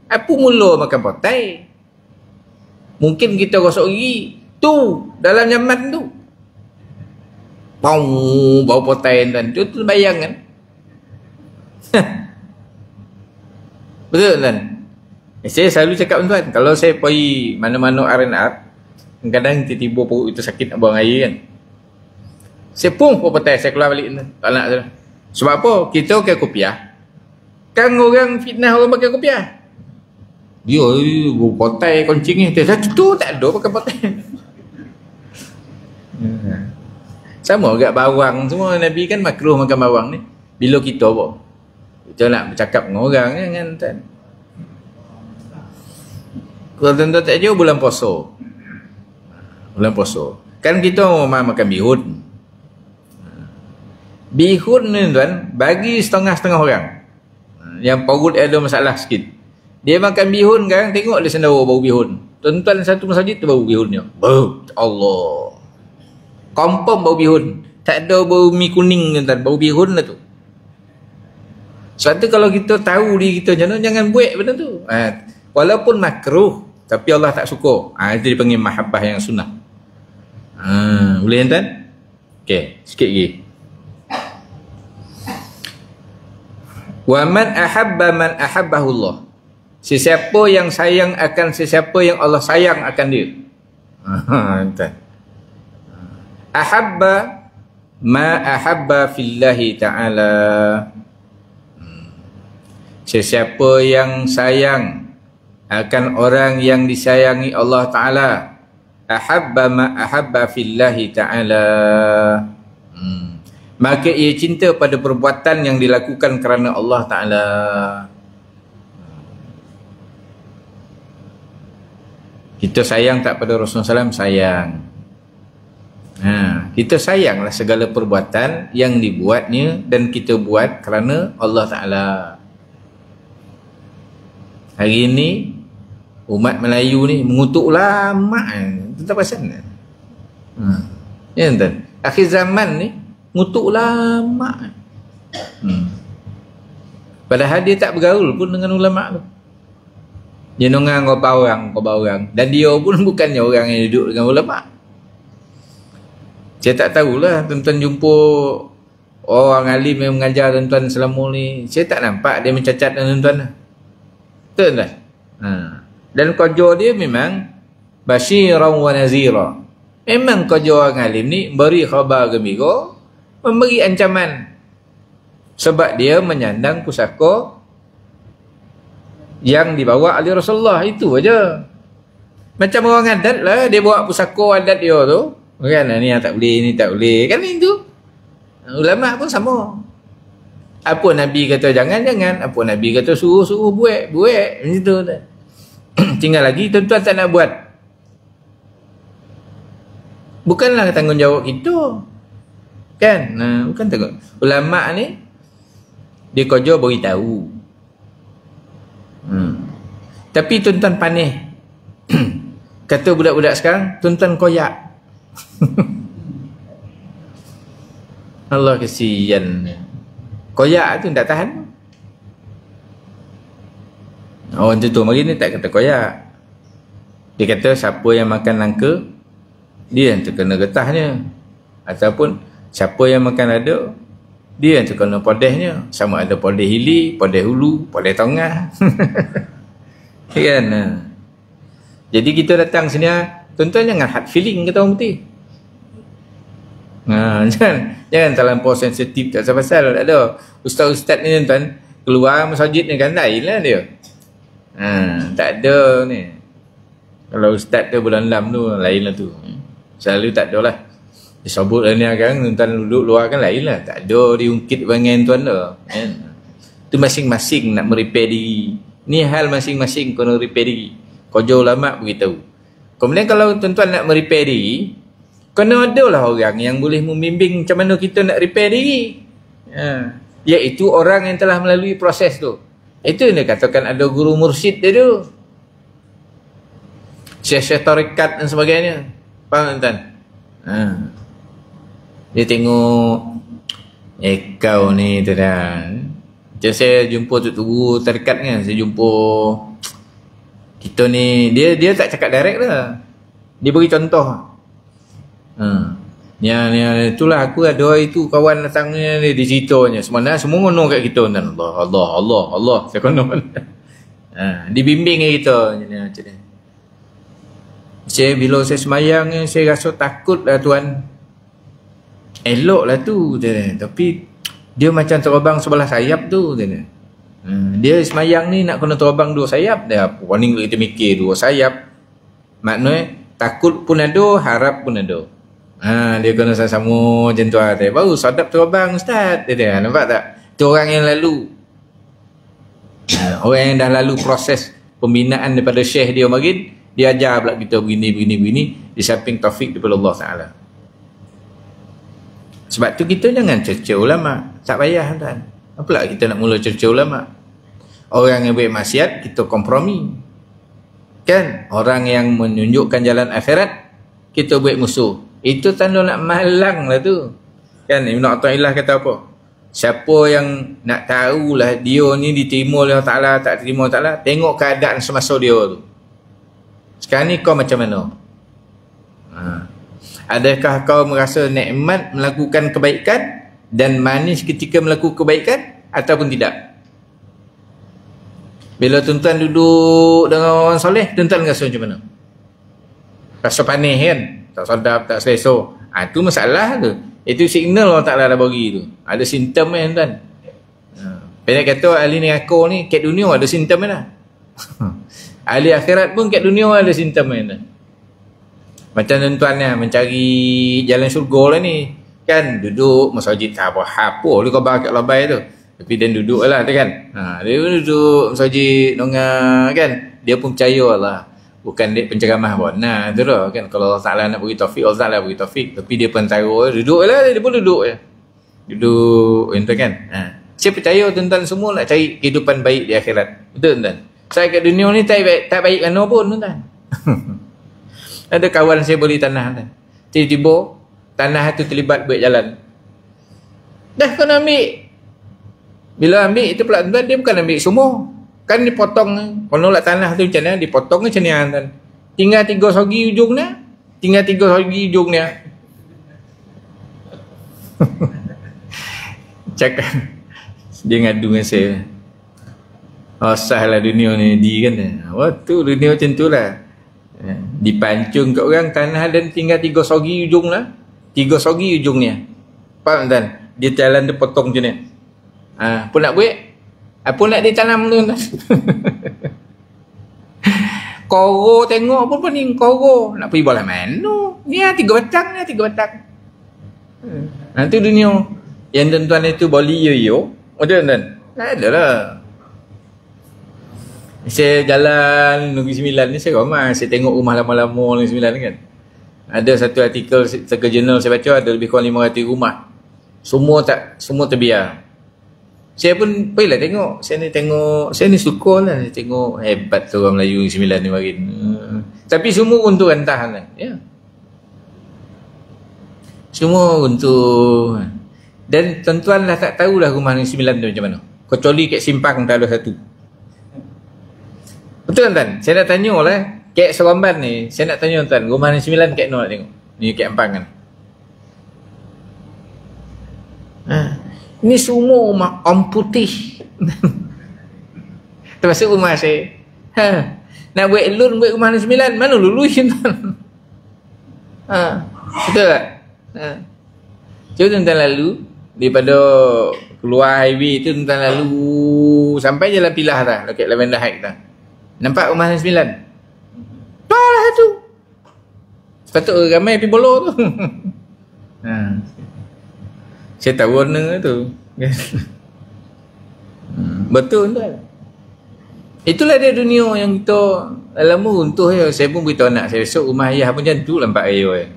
Speaker 1: Apa mula makan potai? Mungkin kita gosok gigi tu dalam nyaman tu. Bau potai tuan. Tu bayang kan? Betul tuan? Saya selalu cakap tuan, kalau saya pergi mana-mana R&R, kadang tiba-tiba perut itu sakit nak buang air kan. Saya pun potai, saya keluar balik tuan. Tak nak tuan. Sebab apa? Kita pakai kopiah. Kan orang fitnah orang pakai kopiah. Dia potai koncing ni. Saya tu tak ada pakai potai. Sama agak bawang semua. Nabi kan makruh makan bawang ni. Bila kita apa? Kita nak bercakap dengan orang kan tuan. Kalau tuan-tuan tak jauh bulan puasa. Bulan puasa. Kan kita makan bihun. Bihun ni tuan, bagi setengah-setengah orang yang perut ada masalah sikit, dia makan bihun kan, tengok dia sendawa bau bihun. Tuan-tuan satu masjid tu bau bihunnya. Bau Allah. Confirm bau bihun. Tak ada bau mi kuning tuan, bau bihun lah tu. Sebab tu kalau kita tahu diri kita macam mana, jangan buat benda tu. Walaupun makruh, tapi Allah tak suka. Itu dipanggil mahabbah yang sunnah. Boleh tuan? Okey, sikit lagi. Wa man ahabbahu Allah. Sesiapa yang sayang akan sesiapa yang Allah sayang akan dia. Ahabba ma ahabba fillahi ta'ala. Sesiapa yang sayang akan orang yang disayangi Allah Ta'ala. Ahabba ma ahabba fillahi ta'ala. Maka ia cinta pada perbuatan yang dilakukan kerana Allah Ta'ala. Kita sayang tak pada Rasulullah SAW? Sayang. Kita sayanglah segala perbuatan yang dibuatnya dan kita buat kerana Allah Ta'ala. Hari ini umat Melayu ni mengutuk ulama. Tuan perasan tak? Ya tuan. Akhir zaman ni mengutuk ulama. Padahal dia tak bergaul pun dengan ulama tu. Dia nongang kau orang. Dan dia pun bukannya orang yang duduk dengan ulama. Saya tak tahulah tuan-tuan jumpa orang alim yang mengajar tuan-tuan selama ni. Saya tak nampak dia mencacat dengan tuan-tuan. Betul tak? Dan kerja dia memang basyiran wa nazira. Memang kerja orang alim ni beri khabar gembira, memberi ancaman. Sebab dia menyandang pusaka yang dibawa oleh Rasulullah. Itu aja. Macam orang adat lah, dia bawa pusaka adat dia tu. Kan ni yang tak boleh, ni tak boleh. Kan itu. Ulama pun sama. Apa Nabi kata jangan, apa Nabi kata suruh buat, macam tu. Tinggal lagi tuan-tuan tak nak buat. Bukanlah tanggungjawab kita. Kan? Bukan tanggung. Ulama ni dia kerja beritahu. Tapi tuan-tuan panih. Kata budak-budak sekarang, tuan-tuan koyak. Allah kesian. Koyak tu tak tahan. Orang tu mari ni tak kata koyak. Dia kata siapa yang makan langka, dia yang terkena getahnya. Ataupun siapa yang makan lada, dia yang terkena podehnya. Sama ada podeh hili, podeh hulu, podeh tengah. Kan? Jadi kita datang sini, tuan-tuan jangan hard feeling kata orang putih. Jangan terlampau sensitif tak pasal. Tak ada. Ustaz-ustaz ni tuan keluar masjid ni kan lain lah dia. Tak ada ni. Kalau ustaz tu bulan lam tu lain lah tu. Selalu tak ada lah. Disebut lah ni kan tuan duduk luar kan lain lah. Tak ada diungkit bangan tuan dah. Tu masing-masing nak merepair diri. Ni hal masing-masing kena repair diri. Kerja ulama beritahu. Kemudian kalau tuan-tuan nak merepair diri, kena ada lah orang yang boleh membimbing macam mana kita nak repair diri. Iaitu orang yang telah melalui proses tu. Itu yang dia katakan ada guru mursyid dia tu. Syekh-syekh tarikat dan sebagainya. Faham tuan? Dia tengok kau ni tuan. Macam saya jumpa tu guru tarikat kan. Saya jumpa kita ni. Dia tak cakap direct lah. Dia beri contoh. Itulah aku ada itu kawan datangnya dia ceritanya. Sebenarnya semua ngono kat kita tuan. Allah. Saya kono. Dibimbing kita macam ni. Bila saya semayang saya rasa takut lah tuan. Elok lah tu tapi dia macam terbang sebelah sayap tu dia semayang ni nak kena terbang dua sayap dia. Paling kita mikir dua sayap maknanya takut pun ada, harap pun ada. Dia kena sama macam tu baru sadap terbang ustaz dia. Nampak tak? Itu orang yang lalu orang yang dah lalu proses pembinaan daripada syekh dia makin dia ajar pula kita begini di samping taufik daripada Allah Ta'ala. Sebab tu kita jangan cerca ulama. Tak payah tuan. Apalah kita nak mula cerca ulama. Orang yang buat maksiat kita kompromi. Kan? Orang yang menunjukkan jalan akhirat kita buat musuh. Itu tanda nak malang lah tu. Kan? Ibn Athaillah kata apa? Siapa yang nak tahulah dia ni diterima oleh Allah Ta'ala, tak terima Allah Ta'ala, tengok keadaan semasa dia tu. Sekarang ni kau macam mana? Adakah kau merasa nikmat melakukan kebaikan dan manis ketika melakukan kebaikan ataupun tidak? Bila tuan-tuan duduk dengan orang soleh, tuan-tuan rasa macam mana? Rasa panih kan? Tak sedap, tak selesa. Itu masalah tu. Itu signal Allah Ta'ala dah bagi tu. Ada simptom kan tuan? Pendek kata ahli neraka ni kat dunia ada simptom lah. Ahli akhirat pun kat dunia ada simptom kan? Macam tuan-tuan ni mencari jalan syurga lah ni. Kan duduk masjid tak apa dia khabar kat labai tu. Tapi dia duduk lah tu kan. Dia duduk masjid nongah kan. Dia pun percaya lah. Bukan dia penceramah pun. Tu lah kan. Kalau Allah Ta'ala nak beri taufik, Allah Ta'ala beri taufik. Tapi dia pentara duduk lah. Dia pun duduk je. Duduk tu kan. Saya percaya tuan-tuan semua nak cari kehidupan baik di akhirat. Betul tuan? Saya kat dunia ni tak baik mana pun tuan. Ada kawan saya beli tanah tuan. Tiba-tiba tanah tu terlibat buat jalan. Dah kena ambil. Bila ambil itu pula tuan, dia bukan ambil semua. Kan dipotong. Kalau nak tanah tu macam mana, dipotong macam ni tuan. Tinggal 3 segi ujungnya. Cakap. Dia ngadu dengan saya. Sahlah dunia ni di kan. Waktu dunia macam tu lah. Dipancung kat orang tanah dan tinggal 3 segi ujung lah. 3 segi ujungnya. Faham tuan? Dia jalan dia potong macam ni. Apa nak buat? Apa nak ditanam tu? Koro tengok pun pening koro. Nak pergi bola mana? Ni 3 batang ni 3 batang. Nanti dunia yang tuan-tuan itu boli yo. Betul tuan? Ada lah. Saya jalan Negeri Sembilan ni, saya ramai. Saya tengok rumah lama-lama Negeri Sembilan ni kan. Ada satu artikel Circle Journal saya baca, ada lebih kurang 500 rumah. Semua terbiar. Saya pun pergilah tengok. Saya ni suka lah. Saya tengok hebat tu orang Melayu Negeri Sembilan ni makin. Tapi semua untuk rantah kan. Ya. Semua untuk. Dan tuan-tuan lah tak tahulah rumah Negeri Sembilan tu macam mana. Kecuali kat Simpang tak ada satu. Betul tuan? Saya nak tanya lah. Kat Seremban ni, saya nak tanya tuan, rumah Negeri Sembilan kat mana nak tengok? Ni kat Ampang kan. Ini semua rumah orang putih. Termasuk rumah saya. Nak buat loan buat rumah Negeri Sembilan, mana lulus tuan? Betul tak? Cuba tuan-tuan lalu daripada keluar highway tu, tuan-tuan lalu sampai Jalan Pilah dah, dekat Lavender Heights dah. Nampak rumah Negeri Sembilan? Parah tu. Sepatut ramai pergi bolo tu. Saya tahu warna tu. Betul tuan. Itulah dia dunia yang kita lama runtuh ya. Saya pun beritahu anak saya, besok rumah ayah pun macam tu lampak ayah.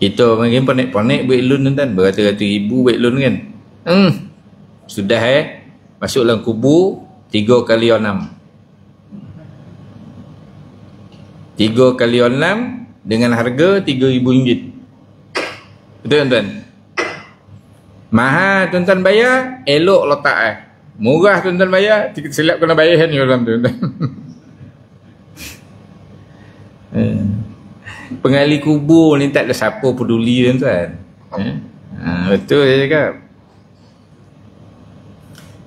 Speaker 1: Kita makin panik-panik buat loan tuan, beratus-ratus ribu buat loan kan. Sudah masuk dalam kubur 3 kali 6. 3 kali 6 dengan harga RM3,000. Betul tuan? Mahal tuan-tuan bayar, elok letak murah tuan-tuan bayar, silap kena bayar ni orang tu. Pengali kubur ni tak ada siapa peduli tuan-tuan. Betul saya cakap.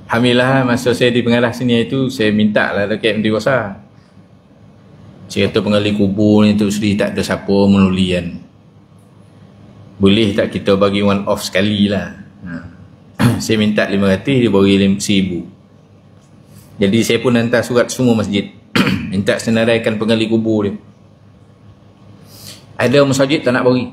Speaker 1: Alhamdulillah masa saya di pengarah sini itu, saya minta lah dekat Menteri Besar. Saya kata pengali kubur ni tu sendiri tak ada siapa menuli kan. Boleh tak kita bagi one off sekali lah. Saya minta 500, dia bagi 1,000. Jadi saya pun hantar surat semua masjid. Minta senaraikan pengali kubur dia. Ada masjid tak nak bagi.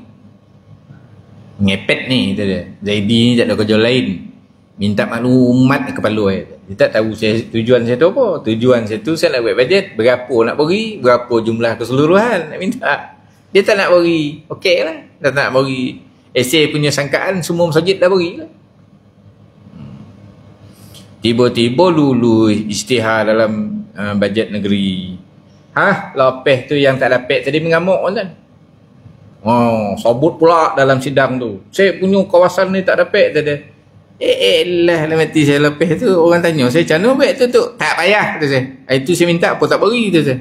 Speaker 1: Ngepet ni kata dia. Zaidi ni tak ada kerja lain. Minta maklumat ke kepala dia tak tahu tujuan saya tu apa. Tujuan saya tu saya nak buat bajet, berapa nak bagi, berapa jumlah keseluruhan nak minta. Dia tak nak bagi. Okey lah, dia tak nak bagi. Saya punya sangkaan semua masjid dah bagi lah. Tiba-tiba lulu istihar dalam bajet negeri. Lepeh tu yang tak dapat tadi mengamuk kan. Sabut pula dalam sidang tu. Saya punya kawasan ni tak dapat tadi. Lah mati saya lepas tu orang tanya saya macam mana buat tu tak payah kata saya. Itu saya minta apa tak bagi kata saya.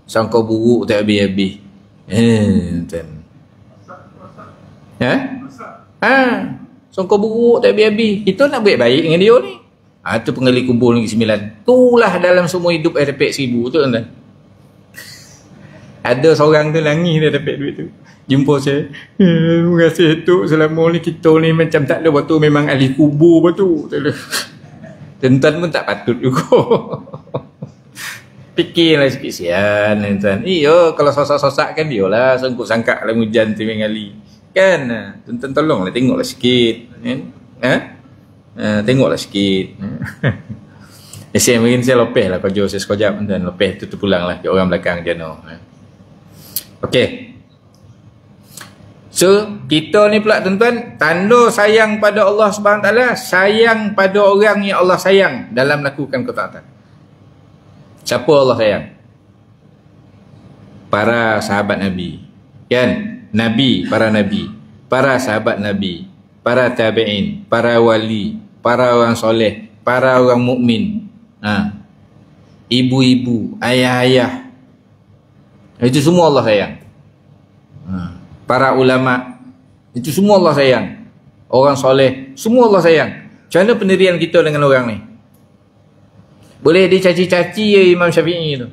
Speaker 1: Sangka buruk tak habis-habis. Sangka buruk tak habis-habis. Kita nak buat baik dengan dia ni. Tu pengali kubur Negeri Sembilan. Itulah dalam semua hidup saya dapat 1,000 tu tuan. Ada seorang tu nangis dia dapat duit tu. Jumpa saya, terima kasih tu, selama ni kita ni macam tak ada batu, memang ahli kubur batu. Tuan-tuan pun tak patut juga. Fikirlah sikit sian tuan. Iyo, kalau sosak-sosak kan dia lah sangkut sangkak dalam hujan tu mengali. Kan? Tuan-tuan tolonglah tengoklah sikit. Tengoklah sikit. Saya mungkin saya lepeh lah kerja saya sekejap tuan. Lepeh tu terpulang lah ke orang belakang jana. Okey. So, kita ni pula tuan-tuan, tanda sayang pada Allah SWT, sayang pada orang yang Allah sayang dalam melakukan ketaatan. Siapa Allah sayang? Para sahabat Nabi. Kan? Nabi, para sahabat Nabi, para tabi'in, para wali, para orang soleh, para orang mukmin, ibu-ibu, ayah-ayah. Itu semua Allah sayang. Para ulama, itu semua Allah sayang. Orang soleh, semua Allah sayang. Macam mana pendirian kita dengan orang ni? Boleh dicaci-caci Imam Syafi'i tu.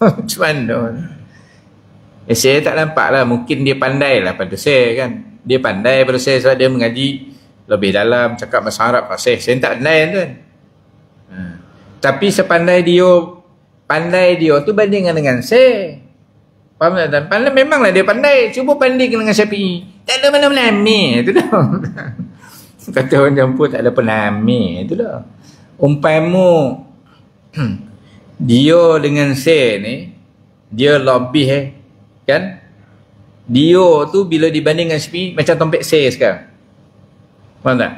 Speaker 1: Macam mana? Saya tak nampak lah. Mungkin dia pandai lah pada saya kan. Dia pandai pada saya sebab dia mengaji lebih dalam, cakap bahasa Arab fasih. Saya tak pandai kan. Tapi sepandai dia tu bandingkan dengan saya. Faham tak? Pandai, memanglah dia pandai. Cuba bandingkan dengan Syafi'i. Tak ada mana-mana tu dah. Kata orang campur tak ada penamik. Itulah. Umpama dia dengan saya ni, dia lebih kan? Dia tu bila dibandingkan Syafi'i macam tompek saya sekarang. Faham tak?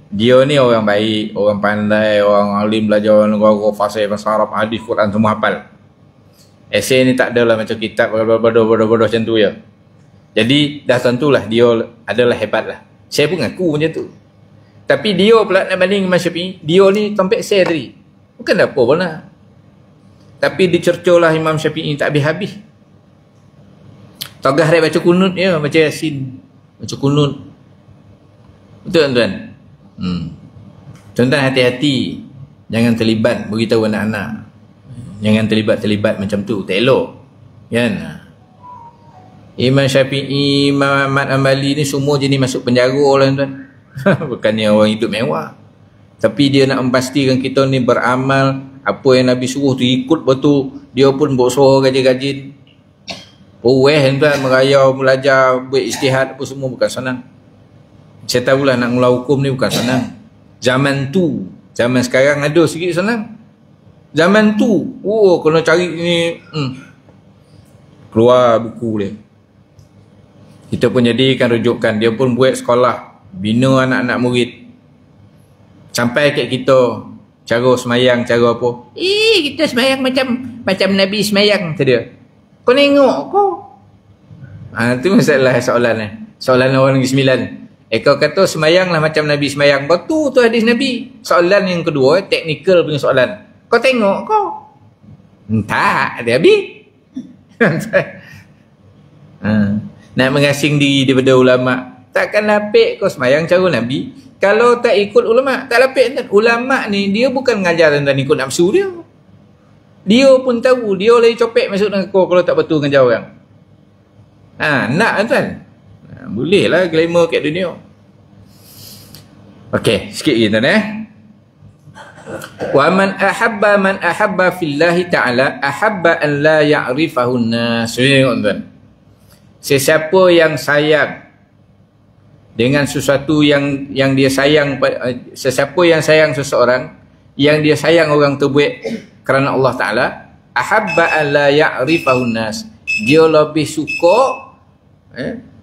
Speaker 1: Dia ni orang baik, orang pandai, orang alim, belajar orang fasih, bahasa Arab, hadis, Quran semua hafal. Esei ni tak adalah macam kitab bodoh-bodoh macam tu ya. Jadi dah tentulah dia adalah hebat lah. Saya pun ngaku macam tu. Tapi dia pula nak banding Imam Syafi'i, dia ni tompek saya tadi. Bukan apa pun lah. Tapi dicercolah Imam Syafi'i tak habis-habis. Togah dia baca kunut ya, baca Yasin, baca kunut. Betul tuan-tuan? Tuan-tuan hati-hati, jangan terlibat beritahu anak-anak. Jangan terlibat macam tu, tak elok. Kan? Imam Syafi'i, Imam Ahmad Hanbali ni semua jenis masuk penjara lah tuan. Bukannya orang hidup mewah. Tapi dia nak memastikan kita ni beramal apa yang Nabi suruh tu ikut betul. Dia pun bersuara gajin-gajin. Tuan, merayau, belajar, buat ijtihad apa semua bukan senang. Saya tahulah nak mula hukum ni bukan senang. Zaman tu, zaman sekarang ada sikit senang. Zaman tu, kena cari ni, keluar buku dia. Kita pun jadikan rujukan. Dia pun buat sekolah, bina anak-anak murid. Sampai kat kita, cara semayang, cara apa. Kita semayang macam Nabi semayang. Kata dia. Kau tengok kau. Tu masalah soalan ni. Soalan orang Negeri Sembilan. Kau kata semayanglah macam Nabi semayang. Betul tu hadis Nabi. Soalan yang kedua, teknikal punya soalan. Kau tengok kau. Tak, dia habis. Nak mengasing diri daripada ulama. Takkan lapik kau semayang cara Nabi. Kalau tak ikut ulama, tak lapik kan. Ulama ni dia bukan mengajar tentang ikut nafsu dia. Dia pun tahu, dia lagi copek masuk dengan kau kalau tak betul dengan orang. Nak tuan. Boleh lah glamour kat dunia. Okey, sikit lagi tuan Wa man ahabba fillahi ta'ala ahabba an la ya'rifahu an-nas. Tuan. Sesiapa yang sayang dengan sesuatu yang dia sayang, sesiapa yang sayang seseorang, yang dia sayang orang tu buat kerana Allah Ta'ala, ahabba an la ya'rifahu an-nas. Dia lebih suka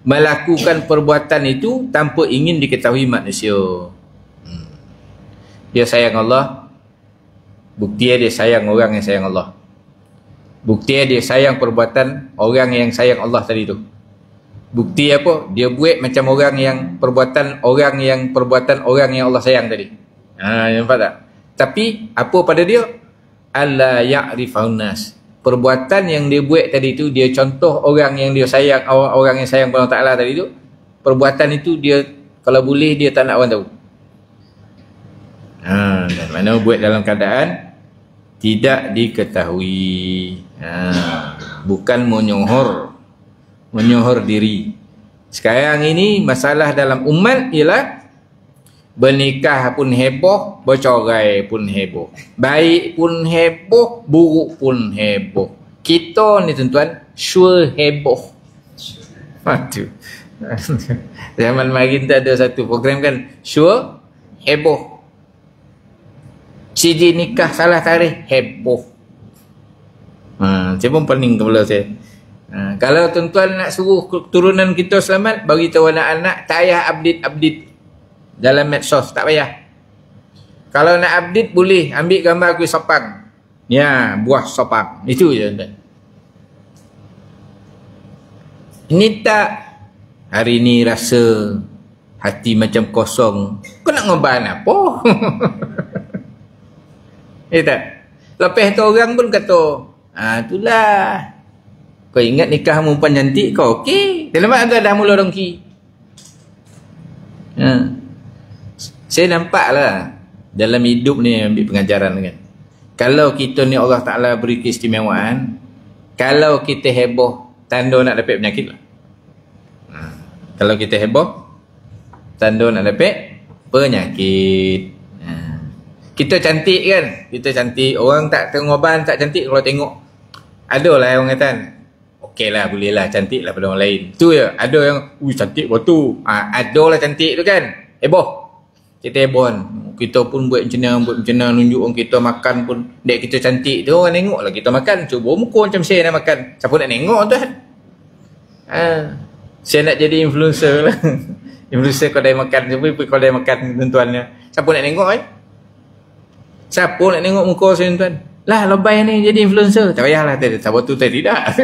Speaker 1: melakukan perbuatan itu tanpa ingin diketahui manusia. Dia sayang Allah, bukti dia sayang orang yang sayang Allah. Bukti dia sayang perbuatan orang yang sayang Allah tadi tu. Bukti apa? Dia buat macam orang yang perbuatan orang yang Allah sayang tadi. Nampak tak? Tapi apa pada dia? Alla ya'rifun nas. Perbuatan yang dia buat tadi tu, dia contoh orang yang dia sayang, orang yang sayang Allah Ta'ala tadi tu, perbuatan itu dia kalau boleh dia tak nak orang tahu. Dan mana buat dalam keadaan tidak diketahui. Bukan menyohor diri. Sekarang ini masalah dalam umat ialah bernikah pun heboh, bercerai pun heboh, baik pun heboh, buruk pun heboh. Kita ni tuan-tuan sure heboh. Aduh. Zaman mari kita ada satu program kan, sure heboh. CJ nikah salah tarikh, heboh. Saya pun pening kepala saya. Kalau tuan-tuan nak suruh turunan kita selamat, bagi tahu anak-anak tak payah update dalam medsos, tak payah. Kalau nak update boleh ambil gambar kuih sopang. Ya, buah sopang. Itu je tuan. Ini tak hari ni rasa hati macam kosong. Kau nak ngoban apa? Tak. Lepas tu orang pun kata, itulah. Kau ingat nikah perempuan cantik kau okey. Dia nampak tu dah mula dongki. Saya nampak lah dalam hidup ni ambil pengajaran kan. Kalau kita ni Allah Ta'ala beri keistimewaan, kalau kita heboh, tanda nak dapat penyakit lah. Kalau kita heboh, tanda nak dapat penyakit. Kita cantik kan, kita cantik. Orang tak tengoban tak cantik kalau tengok. Adalah orang kata, okey lah, boleh lah, cantik lah pada orang lain. Tu je, ada yang, cantik betul. Adalah cantik tu kan, heboh. kita ebon. Kita pun buat macam mana, nunjuk orang kita makan pun. Dek kita cantik tu, orang tengok lah kita makan. Cuba muka macam saya nak makan. Siapa nak tengok tu kan? Saya nak jadi influencer lah. Influencer kedai makan. Siapa pergi kedai makan tuan-tuannya. Siapa nak tengok kan? Siapa nak tengok muka saya tuan? Lah lebay ni jadi influencer. Tak payahlah. Siapa tu tidak.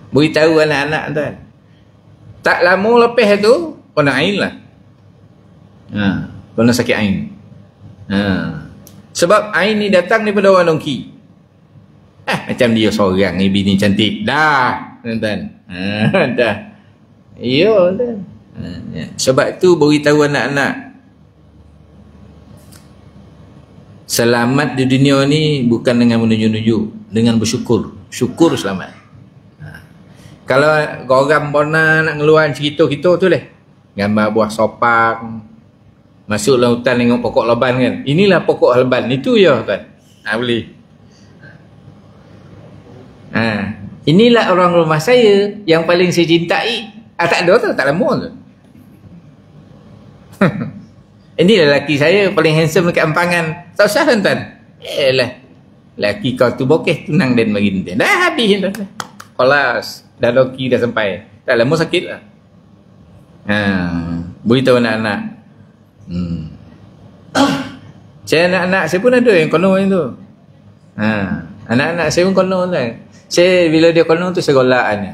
Speaker 1: Beritahu anak-anak tuan. Tak lama lepas tu kena ain lah. Kena sakit ain. Sebab ain ni datang daripada orang dongki. Macam dia seorang ni bini cantik. Dah tuan. Dah. Ya tuan. Sebab tu beritahu anak-anak, selamat di dunia ni bukan dengan menunjuk-nunjuk, dengan bersyukur. Syukur selamat. Kalau orang bona nak ngeluar cerita kita tu lah, gambar buah sopak, masuk lautan tengok pokok leban kan, inilah pokok leban, itu ya tuan. Boleh. Inilah orang rumah saya yang paling saya cintai. Tak ada tu, tak lama tu. Ini lelaki saya paling handsome dekat Ampangan. Tak usah tuan. Lelaki kau tu bokeh, tunang dan bagi dia. Dah habis tuan. Kelas, dah loki dah sampai. Tak lama sakit lah. Beritahu anak-anak. Saya anak-anak saya pun ada yang kono yang tu. Anak-anak saya pun kono tuan. Saya bila dia kono tu saya golakannya.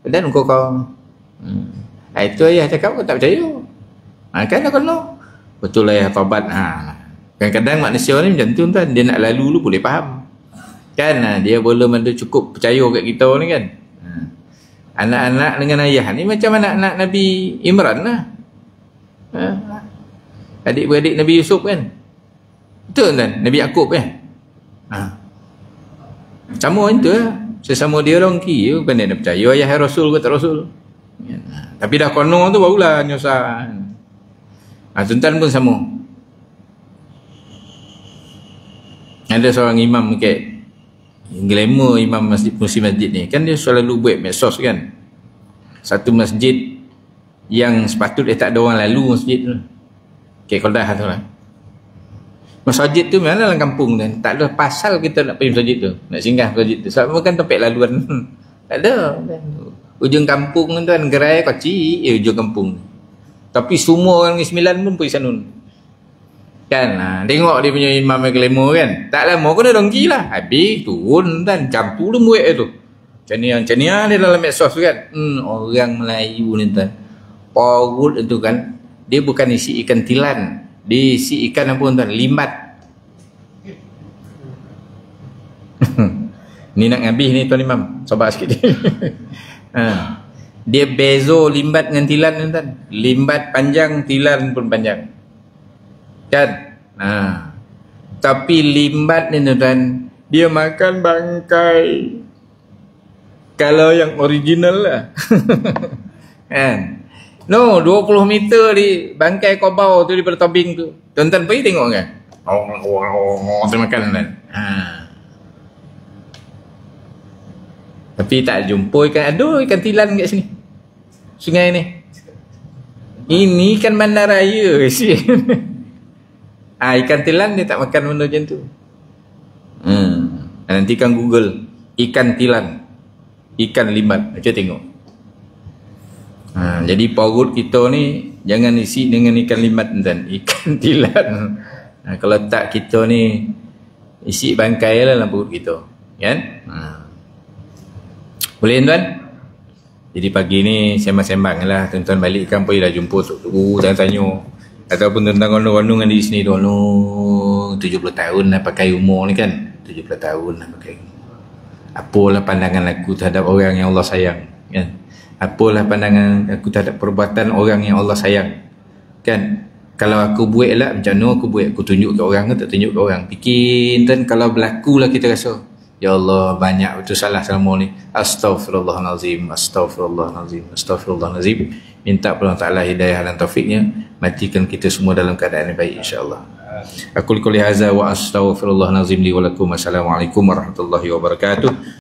Speaker 1: Dan kau itu ayah cakap kau tak percaya. Kan dah kono. Betul lah ayah taubat. Kadang-kadang manusia ni macam tu tuan. Dia nak lalu dulu boleh faham. Kan dia belum ada cukup percaya kat kita ni kan. Anak-anak dengan ayah ni macam anak-anak Nabi Imran lah. Adik-beradik Nabi Yusuf kan. Betul tuan. Nabi Yaakob kan. Sama itu lah. Sesama dia rongki. Bukan dia nak percaya ayah Rasul ke tak Rasul. Tapi dah kono tu barulah nyusah. Tuan-tuan pun sama. Ada seorang imam ke glamour imam masjid ni kan, dia selalu buat medsos kan. Satu masjid yang sepatutnya tak ada orang lalu masjid tu. Kedah tu lah. Masjid tu memang dalam kampung kan. Tak ada pasal kita nak pergi masjid tu, nak singgah masjid tu. Sebab bukan tempat laluan. Tak ada. Ujung kampung tu kan, gerai kecil ujung kampung. Tapi semua orang Negeri Sembilan pun pergi sana. Kan, tengok dia punya imam yang glamour kan. Tak lama kena dongki lah. Habis turun kan, jam tu dia muat tu. Macam ni dia dalam medsos kan. Orang Melayu ni tuan. Parut itu kan, dia bukan isi ikan tilan. Dia isi ikan apa tuan? Limbat. Ni nak ngabih ni tuan imam. Sabar sikit. Dia bezo limbat dengan tilan ni tuan. Limbat panjang, tilan pun panjang. Kan? Tapi limbat ni tuan, dia makan bangkai. Kalau yang original lah. Kan? No, 20 meter di bangkai kobau tu daripada tobing tu. Tuan-tuan pergi tengok kan? Dia makan kan? Tapi tak jumpa ikan. Aduh, ikan tilan kat sini. Sungai ni. Ini ikan bandaraya. Ikan tilan dia tak makan benda macam tu. Nanti kan Google ikan tilan, ikan limbat, macam tengok. Jadi perut kita ni jangan isi dengan ikan limbat dan ikan tilan. Kalau tak kita ni isi bangkai lah dalam perut kita, kan? Boleh tuan? Jadi pagi ni sembang-sembang lah, tuan-tuan balik kampung dah jumpa tanya-tanya. Ataupun tentang gondong-gondong di sini dulu 70 tahun dah pakai umur ni kan. 70 tahun dah pakai. Apalah pandangan aku terhadap orang yang Allah sayang, kan? Apalah pandangan aku terhadap perbuatan orang yang Allah sayang, kan? Kalau aku buat lah macam mana aku buat, aku tunjuk ke orang ke tak tunjuk ke orang. Fikir kan, kalau berlaku lah kita rasa, ya Allah banyak betul salah selama ni. Astaghfirullahalazim, astaghfirullahalazim, astaghfirullahalazim. Minta Allah Ta'ala hidayah dan taufiknya, matikan kita semua dalam keadaan yang baik insyaAllah. Aku qouli hadza wa astaghfirullahalazim li wa lakum. Assalamualaikum warahmatullahi wabarakatuh.